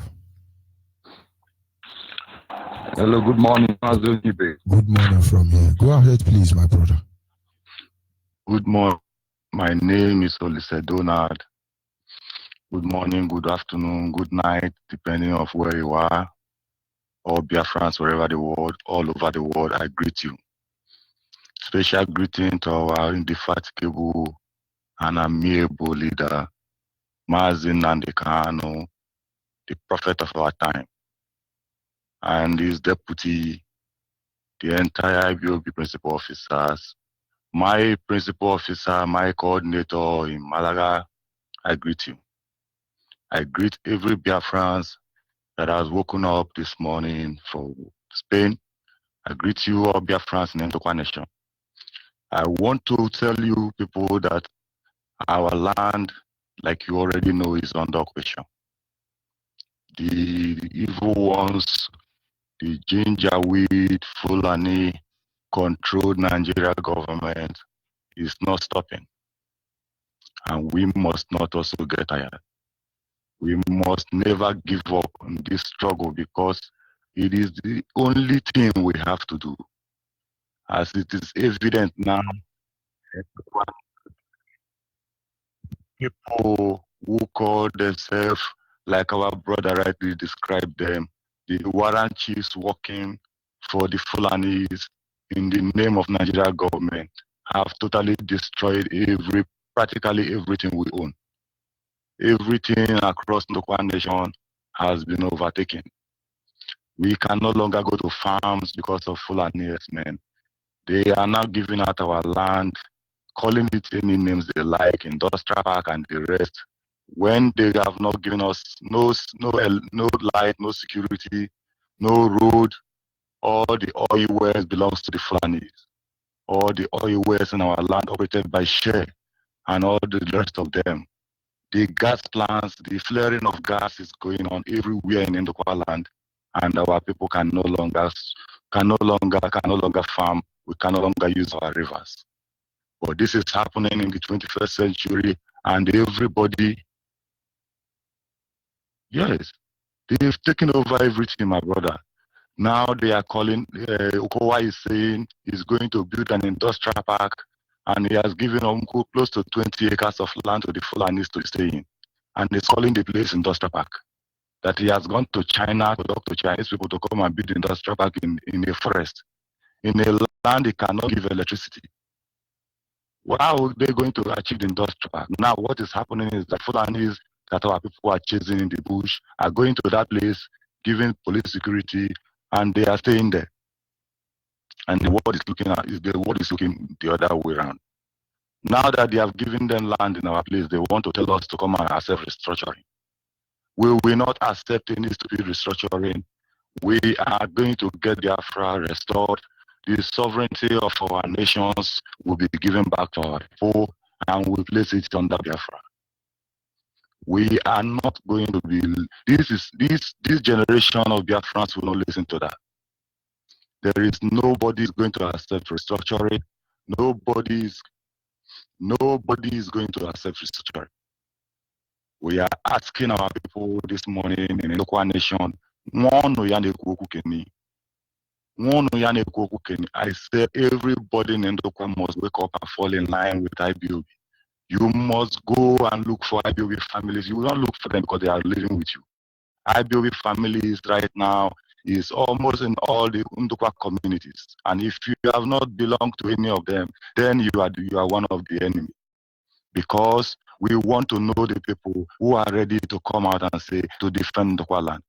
Hello, good morning, Onyibe. Good morning from here. Go ahead, please, my brother. Good morning. My name is Olise Donald. Good morning, good afternoon, good night, depending on where you are. All Biafrans, wherever the world, all over the world, I greet you. Special greeting to our indefatigable and amiable leader, Mazi Nnamdi Kanu, the prophet of our time, and his deputy, the entire IBOB principal officers, my principal officer, my coordinator in Malaga. I greet you. I greet every Biafran that has woken up this morning from Spain. I greet you all Biafrans in Ndokwa Nation. I want to tell you people that our land, like you already know, is under question. The evil ones, the Gingerweed, Fulani, controlled Nigeria government is not stopping. And we must not also get tired. We must never give up on this struggle, because it is the only thing we have to do. As it is evident now, people who call themselves, like our brother rightly described them, the warrant chiefs working for the Fulanis in the name of Nigeria government, have totally destroyed practically everything we own. Everything across Ndokwa Nation has been overtaken. We can no longer go to farms because of Fulani men. They are now giving out our land, calling it any names they like, industrial park and the rest, when they have not given us no light, no security, no road. All the oil wells belongs to the Fulanis. All the oil wells in our land operated by Share and all the rest of them. The gas plants, the flaring of gas is going on everywhere in Ndokwa land, and our people can no longer farm. We can no longer use our rivers. But this is happening in the 21st century, and everybody, yes, they've taken over everything, my brother. Now they are calling, Okowa is saying he's going to build an industrial park, and he has given close to 20 acres of land to the Fulanis to stay in. And he's calling the place industrial park. That he has gone to China to talk to Chinese people to come and build the industrial park in a forest. In a land he cannot give electricity. How are they going to achieve the industrial park? Now what is happening is that Fulanis that our people are chasing in the bush are going to that place, giving police security, and they are staying there. And the world is looking the other way around. Now that they have given them land in our place, they want to tell us to come and accept restructuring. We will not accept any stupid restructuring. We are going to get Biafra restored. The sovereignty of our nations will be given back to our people, and we place it under Biafra. We are not going to be. This generation of Biafrans will not listen to that. There is nobody is going to accept restructuring. Nobody is going to accept restructuring. We are asking our people this morning in the local nation. I say everybody in Ndokwa must wake up and fall in line with IBOB. You must go and look for IBOB families. You will not look for them because they are living with you. IBOB families right now is almost in all the Ndokwa communities. And if you have not belonged to any of them, then you are one of the enemy. Because we want to know the people who are ready to come out and say to defend Ndokwa land.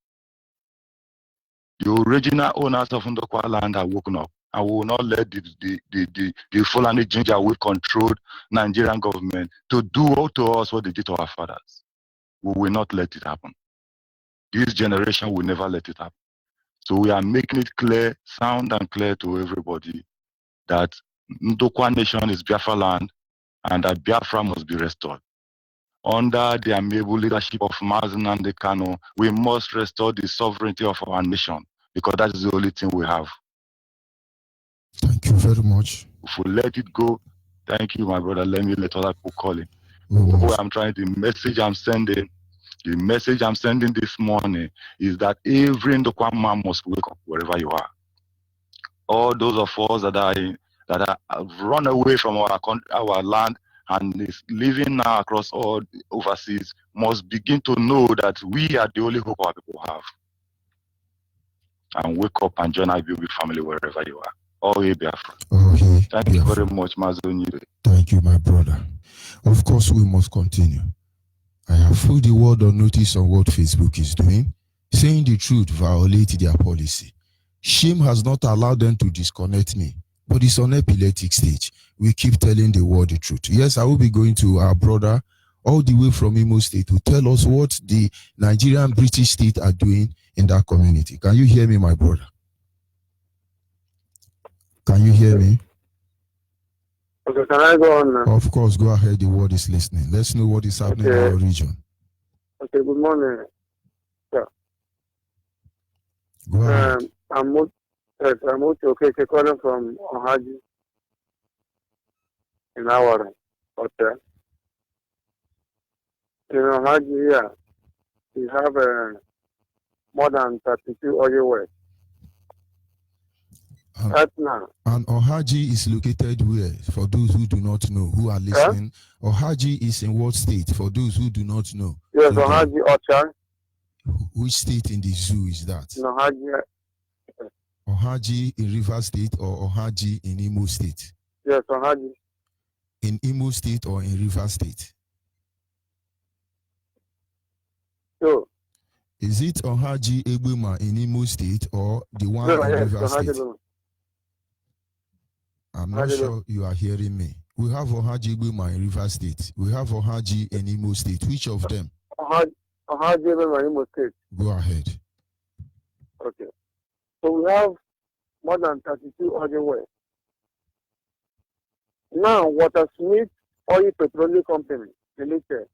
The original owners of Ndokwa land are woken up, and we will not let the Fulani ginger will control Nigerian government to do to us what they did to our fathers. We will not let it happen. This generation will never let it happen. So we are making it clear, sound and clear to everybody that Ndokwa nation is Biafra land and that Biafra must be restored. Under the amiable leadership of Mazen and Kano, we must restore the sovereignty of our nation because that is the only thing we have. Thank you very much. If we let it go, thank you, my brother. Let me let other people call it. The message I'm sending this morning is that every Ndokwa man must wake up wherever you are. All those of us that have run away from our land and is living now across all overseas must begin to know that we are the only hope our people have. And wake up and join IBOB family wherever you are. Oh, hey, Biafra. Oh, hey, Thank Biafra. you very much, Onyibe. Thank you, my brother. Of course, we must continue. I have put the world on notice on what Facebook is doing. Saying the truth violates their policy. Shame has not allowed them to disconnect me, but it's on epileptic stage. We keep telling the world the truth. Yes, I will be going to our brother all the way from Imo State to tell us what the Nigerian British state are doing in that community. Can you hear me, my brother? Can you hear me? Okay, can I go on now? Of course, go ahead. The world is listening. Let's know what is happening in your region. Okay, good morning. Yeah. Go ahead. I'm okay, calling from Ohaji in our hotel. In Ohaji here, we have more than 32 oil wells. Right now. And Ohaji is located where? For those who do not know, who are listening, Ohaji is in what state? For those who do not know. Yes, Ohaji, Ocha. Which state in the zoo is that? Ohaji. Ohaji in Rivers State or Ohaji in Imo State? Yes, Ohaji. In Imo State or in Rivers State? So. Is it Ohaji Egbema in Imo State or the one in Rivers State? I'm not sure you are hearing me. We have Ohaji Egbema in Rivers State. We have Ohaji in Imo State. Which of them? Ohaji Egbema in Imo State. Go ahead. Okay. So we have more than 32 oil wells. Now, Watersmith Oil Petroleum Company Limited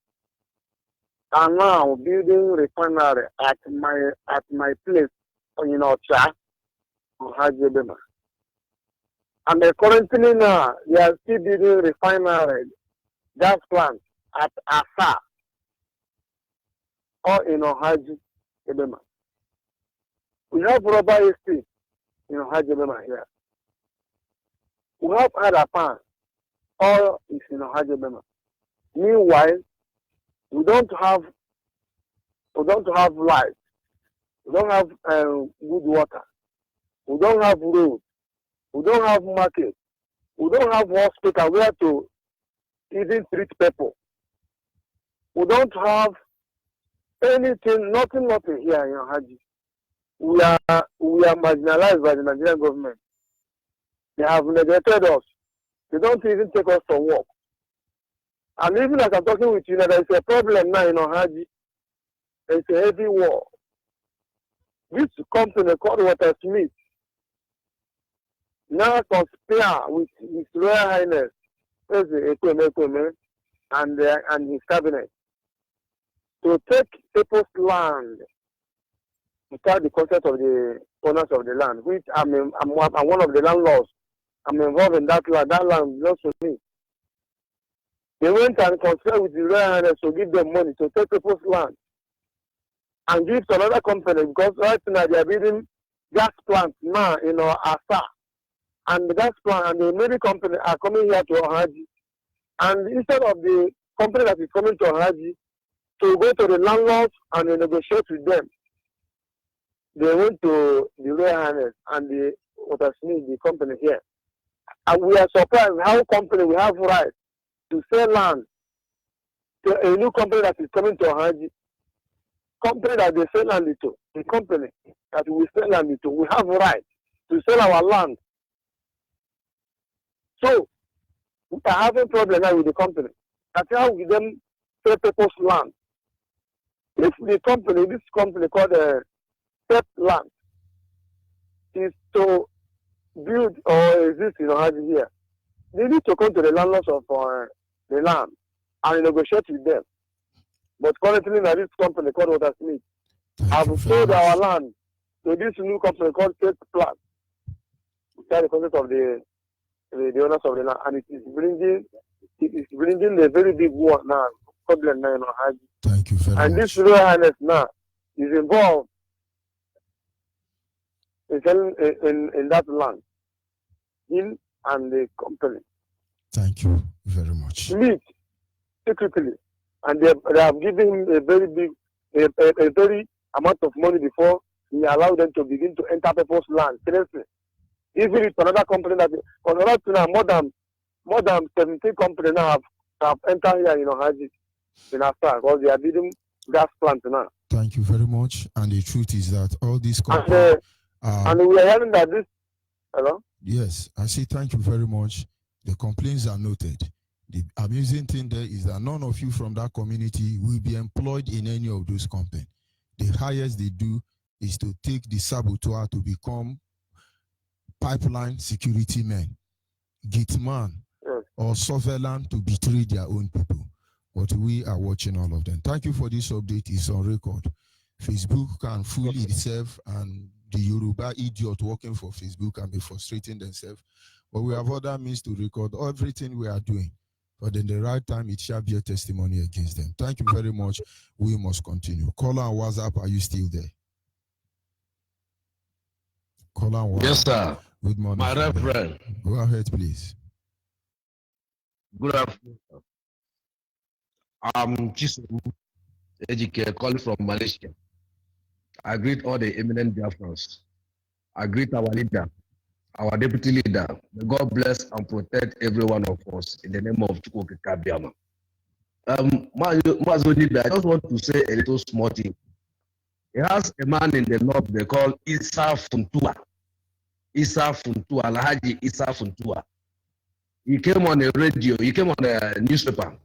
are now building refinery at my place in Ocha, Ohaji Egbema. And currently now, they are still building refinery, gas plant at Asa or in Ohaji Egbema. We have rubber estate in Ohaji Egbema here. We have Adapan, all is in Ohaji Egbema. Meanwhile, we don't have light. We don't have good water. We don't have road. We don't have market. We don't have hospital where to even treat people. We don't have anything, nothing here in Haji. We are marginalized by the Nigerian government. They have neglected us. They don't even take us to work. And even as I'm talking with you, there is a problem now in Haji. There is a heavy war. This company called Water Smith now conspire with His Royal Highness Ekweme and his cabinet to take people's land without the consent of the owners of the land, which I'm one of the landlords. I'm involved in that land. That land belongs to me. They went and conspired with the Royal Highness to give them money to take people's land and give to another company, because right now they are building gas plants now in Asa. And the gas plant and the many company are coming here to Ohaji. And instead of the company that is coming to Ohaji to go to the landlords and negotiate with them, they went to the Royal Highness and the Watersmith, the company here. And we are surprised how company we have right to sell land to a new company that is coming to Ohaji. Company that they sell land to, the company that we sell land to, we have right to sell our land. So we are having problem now with the company. That's how we then sell people's land. If the company, this company called Step Land, is to build or exist in Ohaji here, they need to come to the landlords of the land and negotiate with them. But currently, now this company called Water Smith have sold our land to this new company called Step Land. Without the consent of the owners of the land, and it is bringing a very big war now, problem now in Ohaji. Thank you very much. And this Royal Highness now is involved in selling in that land, him and the company. Thank you very much. Meet secretly, and they have given him a very big, a very amount of money before he allowed them to begin to enter people's land. Seriously. Even if another company that more than 17 companies now have entered here in Ohaji in Asa, because they are building gas plants now. Thank you very much. And the truth is that all these companies and we are hearing that this. Hello? Yes, I say thank you very much. The complaints are noted. The amusing thing there is that none of you from that community will be employed in any of those companies. The highest they do is to take the saboteur to become pipeline security men, gitman, or surveillance to betray their own people. But we are watching all of them. Thank you for this update. It's on record. Facebook can fool itself, and the Yoruba idiot working for Facebook can be frustrating themselves. But we have other means to record everything we are doing. But in the right time, it shall be a testimony against them. Thank you very much. We must continue. Caller on WhatsApp, are you still there? Caller on WhatsApp. Yes, sir. Good morning. My reverend. Go ahead, please. Good afternoon. I'm Chisum Ejike, calling from Malaysia. I greet all the eminent Biafrans. I greet our leader, our deputy leader. May God bless and protect every one of us in the name of Chukwuka Kabiama. Onyibe, I just want to say a little small thing. He has a man in the north they call Issa Funtua. Issa Funtua, Alhaji Issa Funtua. He came on a radio, he came on a newspaper.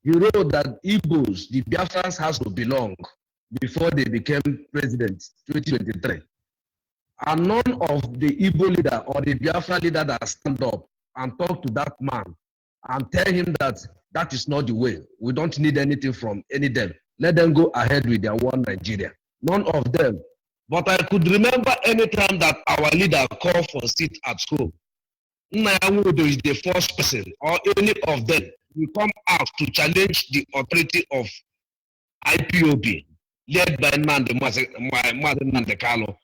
He wrote that Igbos, the Biafrans has to belong before they became president, 2023. And none of the Igbo leader or the Biafra leader that stand up and talk to that man and tell him that that is not the way. We don't need anything from any of them. Let them go ahead with their one Nigeria. None of them. But I could remember any time that our leader called for a seat at home. Nnayamudo is the first person, or any of them, will come out to challenge the authority of IPOB, led by Nande Kalo.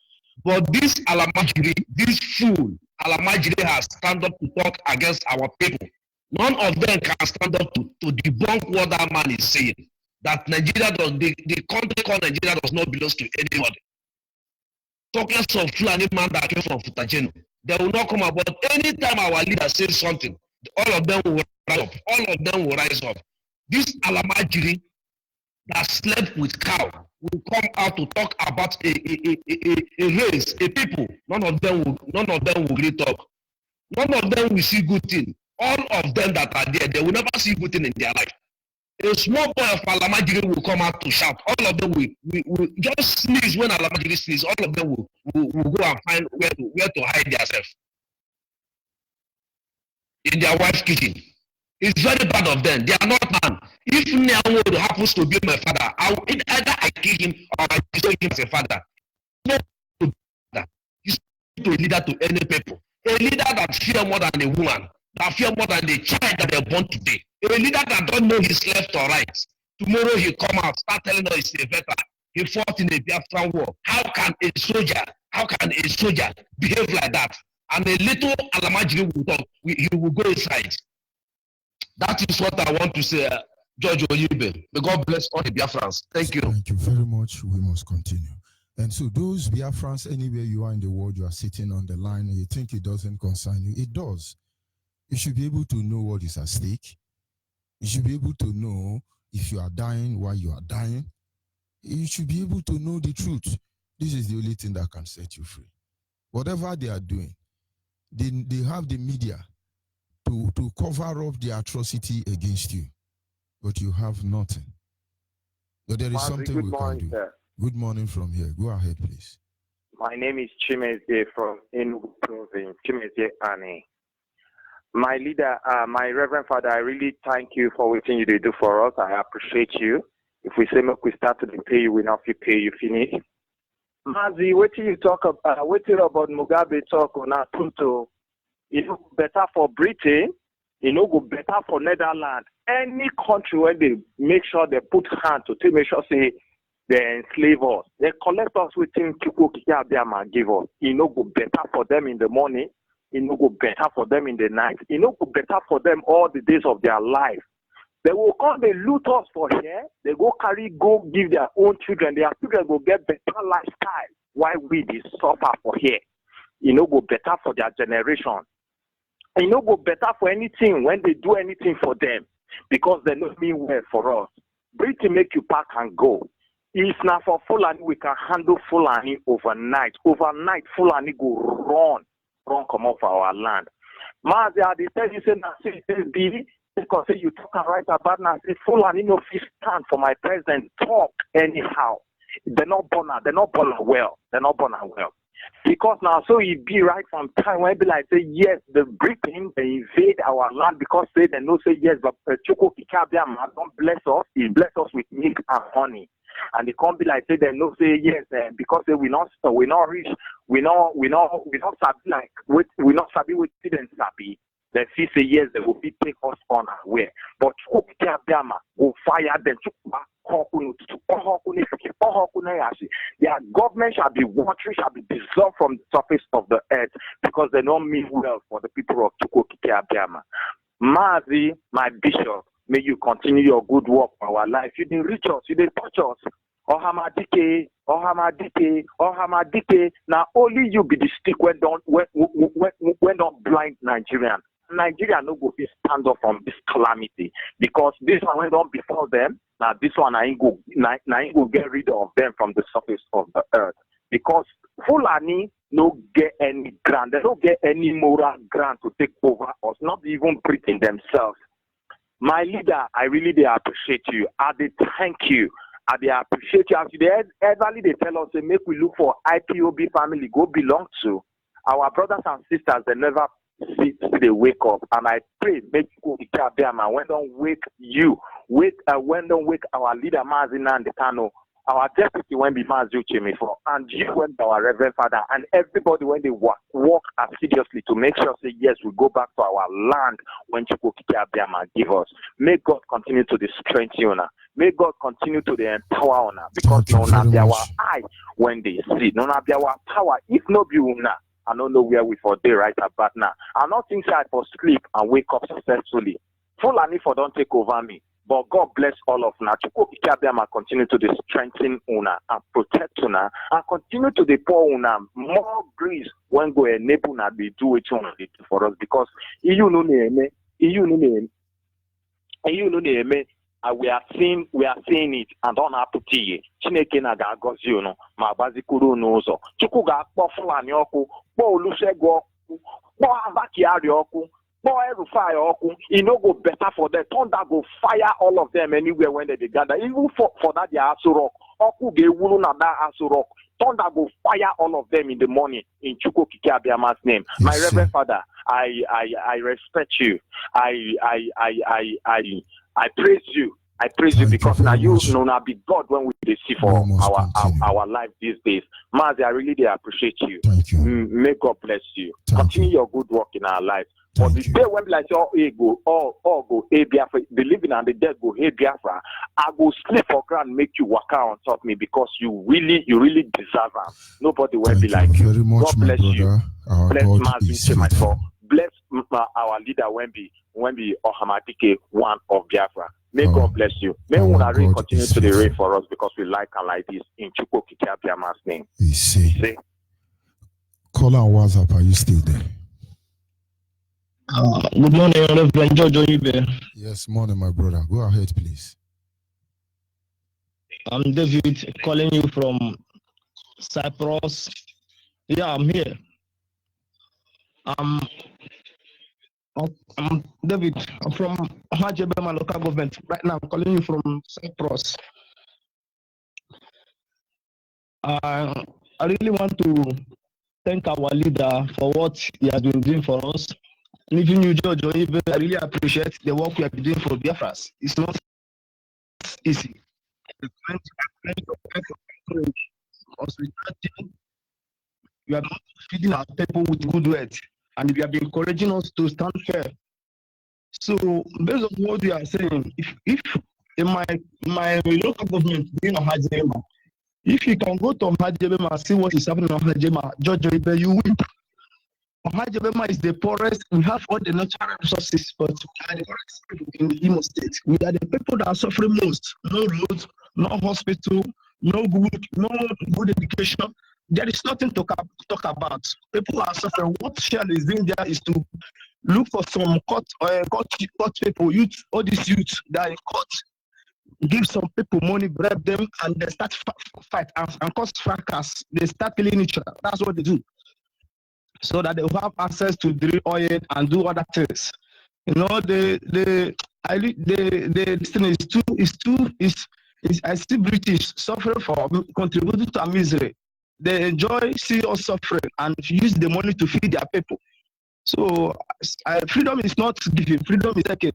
But this Alamajiri, this fool, Alamajiri has stand up to talk against our people. None of them can stand up to debunk what that man is saying. That Nigeria does, the country called Nigeria does not belong to anybody. Talking of Fulani man that came from Futajeno, they will not come up. But anytime our leader says something, all of them will rise up. All of them will rise up. This Alamajiri that slept with cow will come out to talk about a race, a people. None of them will really talk. None of them will see good thing. All of them that are there, they will never see good thing in their life. A small boy of Alamajiri will come out to shout. All of them will just sneeze when Alamajiri sneeze. All of them will go and find where to hide themselves. In their wife's kitchen. It's very bad of them. They are not man. If Nyawo happens to be my father, either I kill him or I destroy him as a father. He's not a leader to any people. A leader that fear more than a woman, that fear more than the child that they're born today. A leader that don't know his left or right. Tomorrow he come out, start telling us he's a veteran. He fought in a Biafra war. How can a soldier behave like that? And a little Alamajiri will talk, he will go inside. That is what I want to say, George Onyibe. May God bless all the Biafrans. Thank you. Thank you very much. We must continue. And so those Biafrans, anywhere you are in the world, you are sitting on the line and you think it doesn't concern you, it does. You should be able to know what is at stake. You should be able to know if you are dying, why you are dying. You should be able to know the truth. This is the only thing that can set you free. Whatever they are doing, they have the media to cover up the atrocity against you, but you have nothing. But there is something we can do. Sir. Good morning from here. Go ahead, please. My name is Chimezie from Enugu Province, Chimezie Ani. My leader, my Reverend Father, I really thank you for what you do for us. I appreciate you. If we say we start to pay you, we not pay you finish. Mazi, what you talk about? What about Mugabe talk on Pluto? It will better for Britain. It will go better for Netherlands. Any country where they make sure they put hand to make sure say they enslave us, they collect us within Chukwu Kikiabiama give us. It will go better for them in the morning. It will go better for them in the night. It will go better for them all the days of their life. They will come, they loot us for here. They go give their own children. Their children will get better lifestyle. Why we suffer for here? It will go better for their generation. It will go better for anything when they do anything for them because they don't mean well for us. Britain make you pack and go. If not for Fulani, we can handle Fulani overnight. Overnight, Fulani go run come off our land. Mazi, they tell you say now say be because you talk right about now say Fulani no fit stand for my president talk anyhow. They're not born well. Because now, so it be right from time when be like say yes, the Britain they invade our land because they know say yes, but Chukwu Kikiabiama don't bless us. He bless us with milk and honey, and they can't be like say they know say yes because they we not rich, we not sabi like we not sabi with them sabi. They see say yes, they will be take us on our way, but Chukwu Kikiabiama will fire them. Their government shall be watery, shall be dissolved from the surface of the earth because they don't mean well for the people of Chukwu Kikiabiama. Mazi, my bishop, may you continue your good work for our life. You didn't reach us, you didn't touch us. Ohamadike. Now only you be the stick when don't blind Nigerian. Nigeria no go stand up from this calamity because this one went on before them. Now this one I ain't go get rid of them from the surface of the earth because Fulani no get any grant, they don't get any moral grant to take over us, not even Britain themselves. My leader, I really appreciate you. I thank you. I appreciate you. After they tell us they make we look for IPOB family go belong to our brothers and sisters. They never see they wake up, and I pray make you when don't wake you, when don't wake our leader Mazina and the Kano, our deputy when be Mazu for, and you when our Reverend Father, and everybody when they work assiduously to make sure say yes, we go back to our land when Chukwu Kikiabiama give us. May God continue to strengthen you now. May God continue to empower on us because no na be our eye when they see, no na be our power. If no be una, I don't know where we for day right about now. I not think I for sleep and wake up successfully. Fulani for don't take over me. But God bless all of una. Chukwu Kikiabiama continue to strengthen una and protect una and continue to pour una more grace when go enable una they do what you want to do for us because you know we are seeing it and on apụtighị Chineke na ga-agọzi unu ma gbazikuru unu ụzọ. Chukwu ga-akpọ Fulani ọkụ, kpọọ Olusegun ọkụ, kpọọ Abakiari ọkụ, kpọọ El-Rufai ọkụ. It no go better for them. Thunder go fire all of them anywhere when they gather. Even for that they are Aso Rock. Ọkụ ga-ewuru na that Aso Rock. Thunder go fire all of them in the morning in Chukwu Okike Abiama's name. Yes, My Reverend sir. Father, I respect you. I praise you. I praise you Thank you because now very you much. know now be God when we dey see for We must continue. our life these days. Mazi, I really do appreciate you. Thank you. May God bless you. Thank Continue you. your good work in our life. But Thank the you. day when like all go, hey Biafra, the living and the dead go, hey Biafra, I go sleep for ground, make you walk out on top of me because you really deserve them. Nobody will Thank be you like you. very much, God my bless you. brother. Our Bless God Mazi is faithful. Chemaifo. Bless our leader Wemby Ohamadike, one of Biafra. May Our- God bless you. May our we not really God continue is to the faithful. rain for us because we like and like this in Chukwu Okike Abiama's name. He say, See? call on WhatsApp. Are you still there? Good morning, Reverend George Onyibe. Yes, morning, my brother. Go ahead, please. I'm David calling you from Cyprus. Yeah, I'm here. I'm David. I'm from Onyibe, my local government. Right now, I'm calling you from Cyprus. I really want to thank our leader for what he has been doing for us. And even you, George Onyibe, I really appreciate the work we have been doing for Biafras. It's not easy. Because we are not feeding our people with good words, and we have been encouraging us to stand fair. So, based on what you are saying, if in my local government being Onyibe, if you can go to Onyibe and see what is happening in Onyibe, George Onyibe, you win. Onyibe is the poorest. We have all the natural resources, but we are the poorest people in the Imo State. We are the people that are suffering most. No roads, no hospital, no good education. There is nothing to talk about. People are suffering. What Shell is doing there is to look for some court people, youth, all these youths that are in court, give some people money, bribe them, and they start fight and cause fracas. They start killing each other. That's what they do, so that they will have access to drill oil and do other things. You know, this thing I see British suffering for contributing to our misery. They enjoy see us suffering and use the money to feed their people. So freedom is not given, freedom is taken.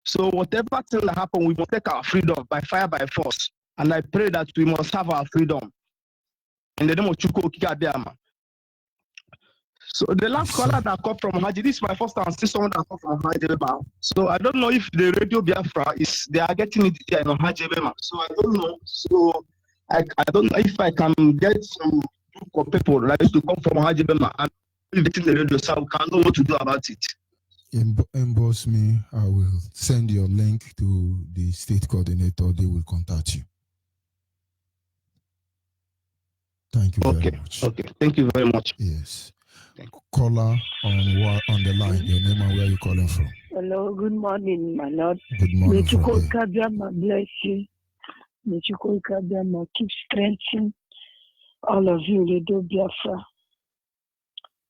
So whatever thing that happen, we must take our freedom by fire, by force. And I pray that we must have our freedom. In the name of Chukwu Okike Abiama. So the last caller that come from Haji, this is my first time see someone that come from Haji. So I don't know if the radio Biafra they are getting it here in Haji. So I don't know. So I don't know if I can get some group of people like to come from Haji and getting the radio, so we can know what to do about it. Inbox me. I will send your link to the state coordinator. They will contact you. Thank you very much. Okay. Thank you very much. Yes. Caller on the line. Your name and where you calling from? Hello, good morning, my lord. Good morning. May Chukwu Okike bless you. May Chukwu Okike keep strengthening all of you, Radio Biafra.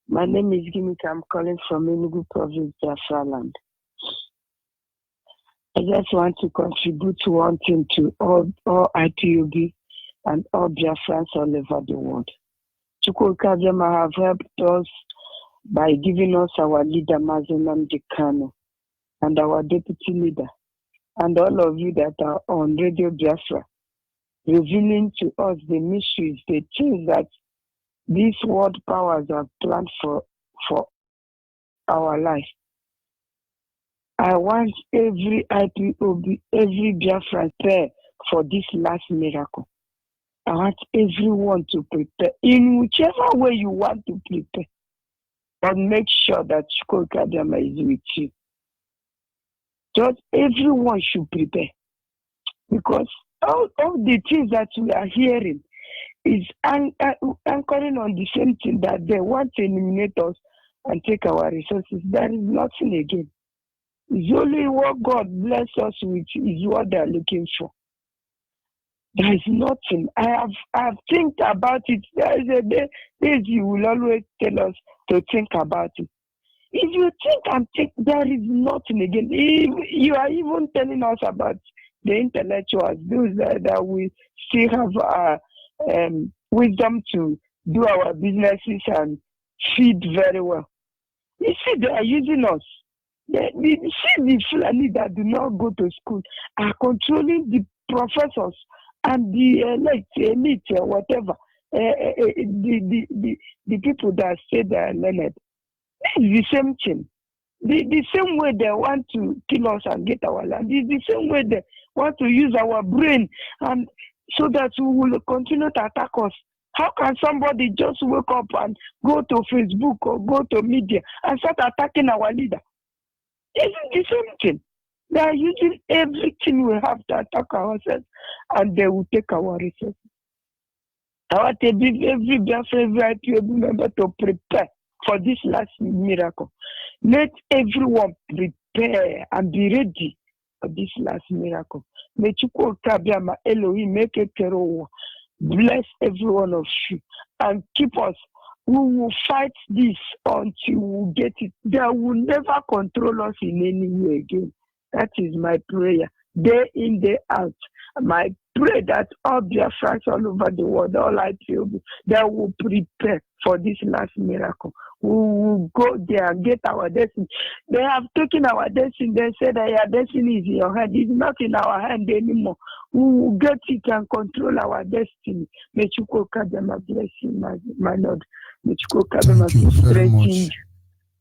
My name is Gimika. I'm calling from Enugu Province, Biafra land. I just want to contribute one thing to all IPUB and all Biafrans all over the world. Chukwu Okike have helped us by giving us our leader, Mazi Nnamdi Kanu, and our deputy leader, and all of you that are on Radio Biafra, revealing to us the mysteries, the things that these world powers have planned for our life. I want every IPOB, every Biafran prepare for this last miracle. I want everyone to prepare in whichever way you want to prepare, but make sure that Chukwu Okike is with you. Just everyone should prepare, because all the things that we are hearing is anchoring on the same thing, that they want to eliminate us and take our resources. There is nothing again. It's only what God bless us with is what they're looking for. There is nothing. I have think about it. There is a day you will always tell us to think about it. If you think and think, there is nothing again. You are even telling us about the intellectuals, those that we still have wisdom to do our businesses and feed very well. You see, they are using us. The Fulani that do not go to school are controlling the professors and the elite, whatever, the people that say they are learned. It's the same thing. The same way they want to kill us and get our land. It's the same way they want to use our brain and so that we will continue to attack us. How can somebody just wake up and go to Facebook or go to media and start attacking our leader? It's the same thing. They are using everything we have to attack ourselves, and they will take our resources. I want every Biafra, every IPOB member to prepare for this last miracle. Let everyone prepare and be ready for this last miracle. May Elohim make a terror. Bless every one of you and keep us. We will fight this until we get it. They will never control us in any way again. That is my prayer. Day in, day out. My prayer that all Biafrans all over the world, all IPOB, they will prepare for this last miracle. We will go there and get our destiny. They have taken our destiny. They said that your destiny is in your hand. It's not in our hand anymore. We will get it and control our destiny. May Chukwu Kadama bless you, my Lord. May Chukwu Kadama strengthen you.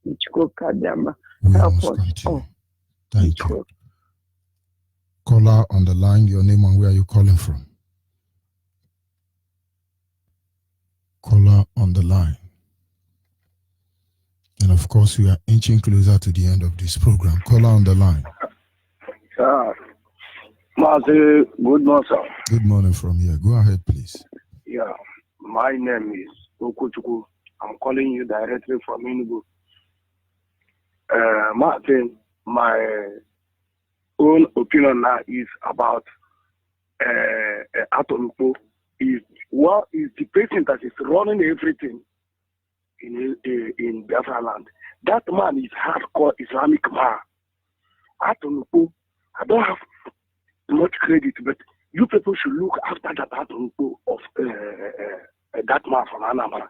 May Chukwu Kadama help us all. Thank you. Caller on the line, your name and where are you calling from? Caller on the line. And of course, we are inching closer to the end of this program. Caller on the line. Good morning, sir. Good morning from here. Go ahead, please. Yeah, my name is Okuchuku. I'm calling you directly from Enugu. Martin, my own opinion now is about Atompo. Is the person that is running everything in Biafra land. That man is hardcore Islamic man. Atompo, I don't have much credit, but you people should look after that Atompo of that man from Anambra.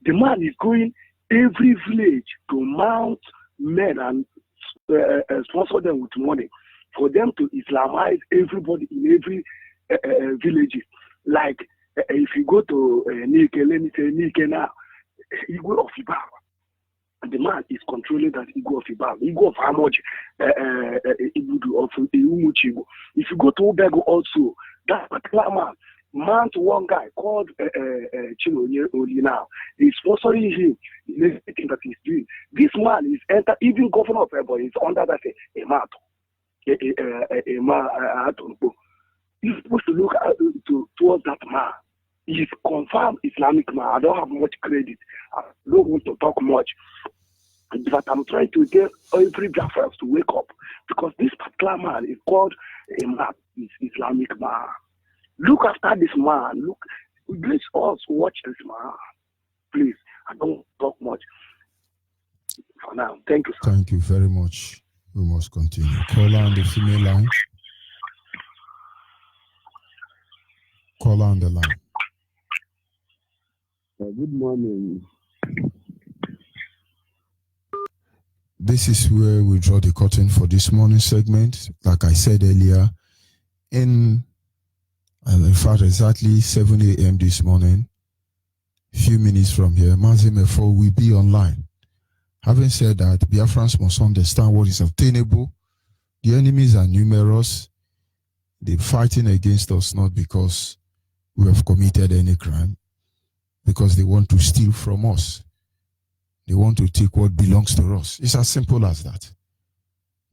The man is going every village to mount men and sponsor them with money for them to Islamize everybody in every village. Like if you go to Nike, let me say Nike now, Igwe of Ibar. The man is controlling that Igwe of Ibar. Igwe of Hamoji, Ibudu of Umuchigo. If you go to Obego also, that particular man, one guy called Chino Oli now. He's sponsoring him in everything that he's doing. This man is even governor of Ebo is under that You're supposed to look towards that man. He's confirmed Islamic man. I don't have much credit. I don't want to talk much. But I'm trying to get every Biafra to wake up because this particular man is called a man. He's Islamic man. Look after this man. Look, please also watch this man. Please, I don't talk much for now. Thank you, sir. Thank you very much. We must continue. Caller on the female line. Caller on the line. Good morning. This is where we draw the curtain for this morning segment. Like I said earlier, in fact, exactly 7 a.m. this morning, few minutes from here, Mazimefo will be online. Having said that, Biafrans must understand what is obtainable. The enemies are numerous. They're fighting against us not because we have committed any crime, because they want to steal from us. They want to take what belongs to us. It's as simple as that.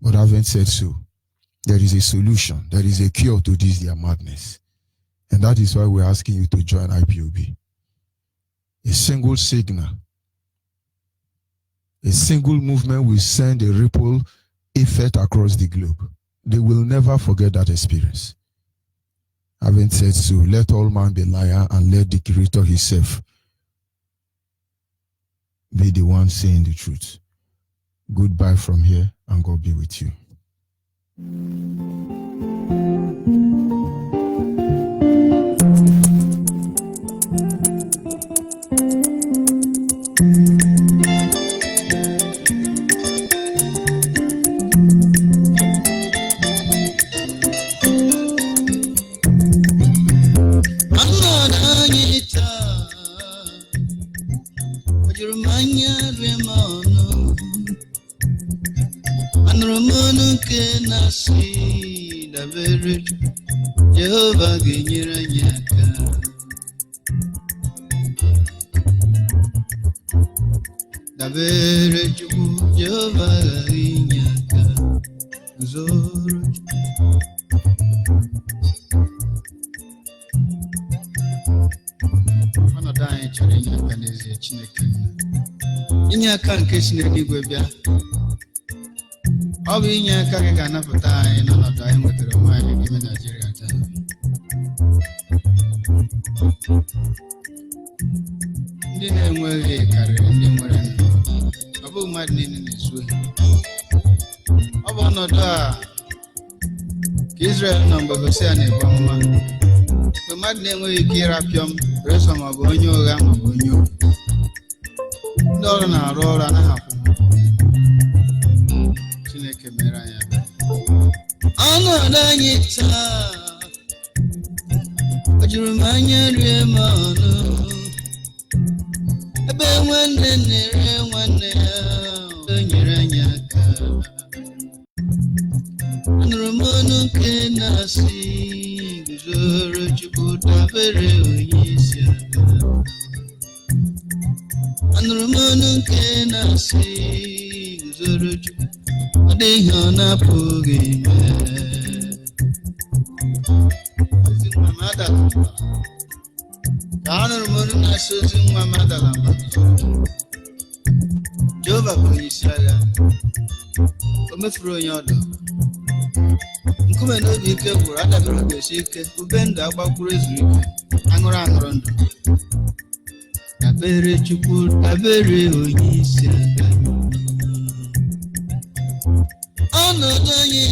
But having said so, there is a solution. There is a cure to this, their madness. And that is why we're asking you to join IPOB. A single signal, a single movement will send a ripple effect across the globe. They will never forget that experience. Having said so, let all man be liar and let the Creator himself be the one saying the truth. Goodbye from here, and God be with you. Jehovah genyere anyị aka. Dabere Chukwu, Jehovah ga-enye aka. Guzoro ọnọdụ anyị chọrọ inye aka n'ezie Chineke nna. Inye aka nke si n'eluigwe bịa. Ọ bụ inye aka gị ga-anapụta anyị n'ọnọdụ anyị nwetara onwe anyị n'ime Naịjirịa taa. Ndị na-enweghị karịrị ndị nwere ndụ. Ọ bụghị mmadụ niile na-ezu ohi. Ọ bụ ọnọdụ a ka Izrel nọ mgbe Hosea na-ebu amụma. Mgbe mmadụ na-enweghị ike ịrapịọm resọ maọbụ onye ụgha maọbụ onye ohu. Ndị ọrụ na-arụ ọrụ anaghị akwụ. Chineke mere anyị ebere. Ọnọdụ anyị taa o juru m anya rie m ọnụ. Ebe nwanne na-ere nwanne ya o nyere anyị aka. Anụrụ m ọnụ nke na-asị guzoro Chukwu dabere onye isi aka. Anụrụ m ọnụ nke na-asị guzoro Chukwu ọ dịghị ọ na-apụghị ime. Ka anụrụ m ọnụ na-asị ozi nwa m adala mba. Jehova bụ onye isi agha. O mefuru onye ọdụ. Nkume n'obi ike gwụrụ adabere ogosi ike. Ube ndụ agbakwuru ezuru ike. Aṅụrụ aṅụrụ ndụ. Dabere Chukwu, dabere onye isi agha. Ọnọdụ anyị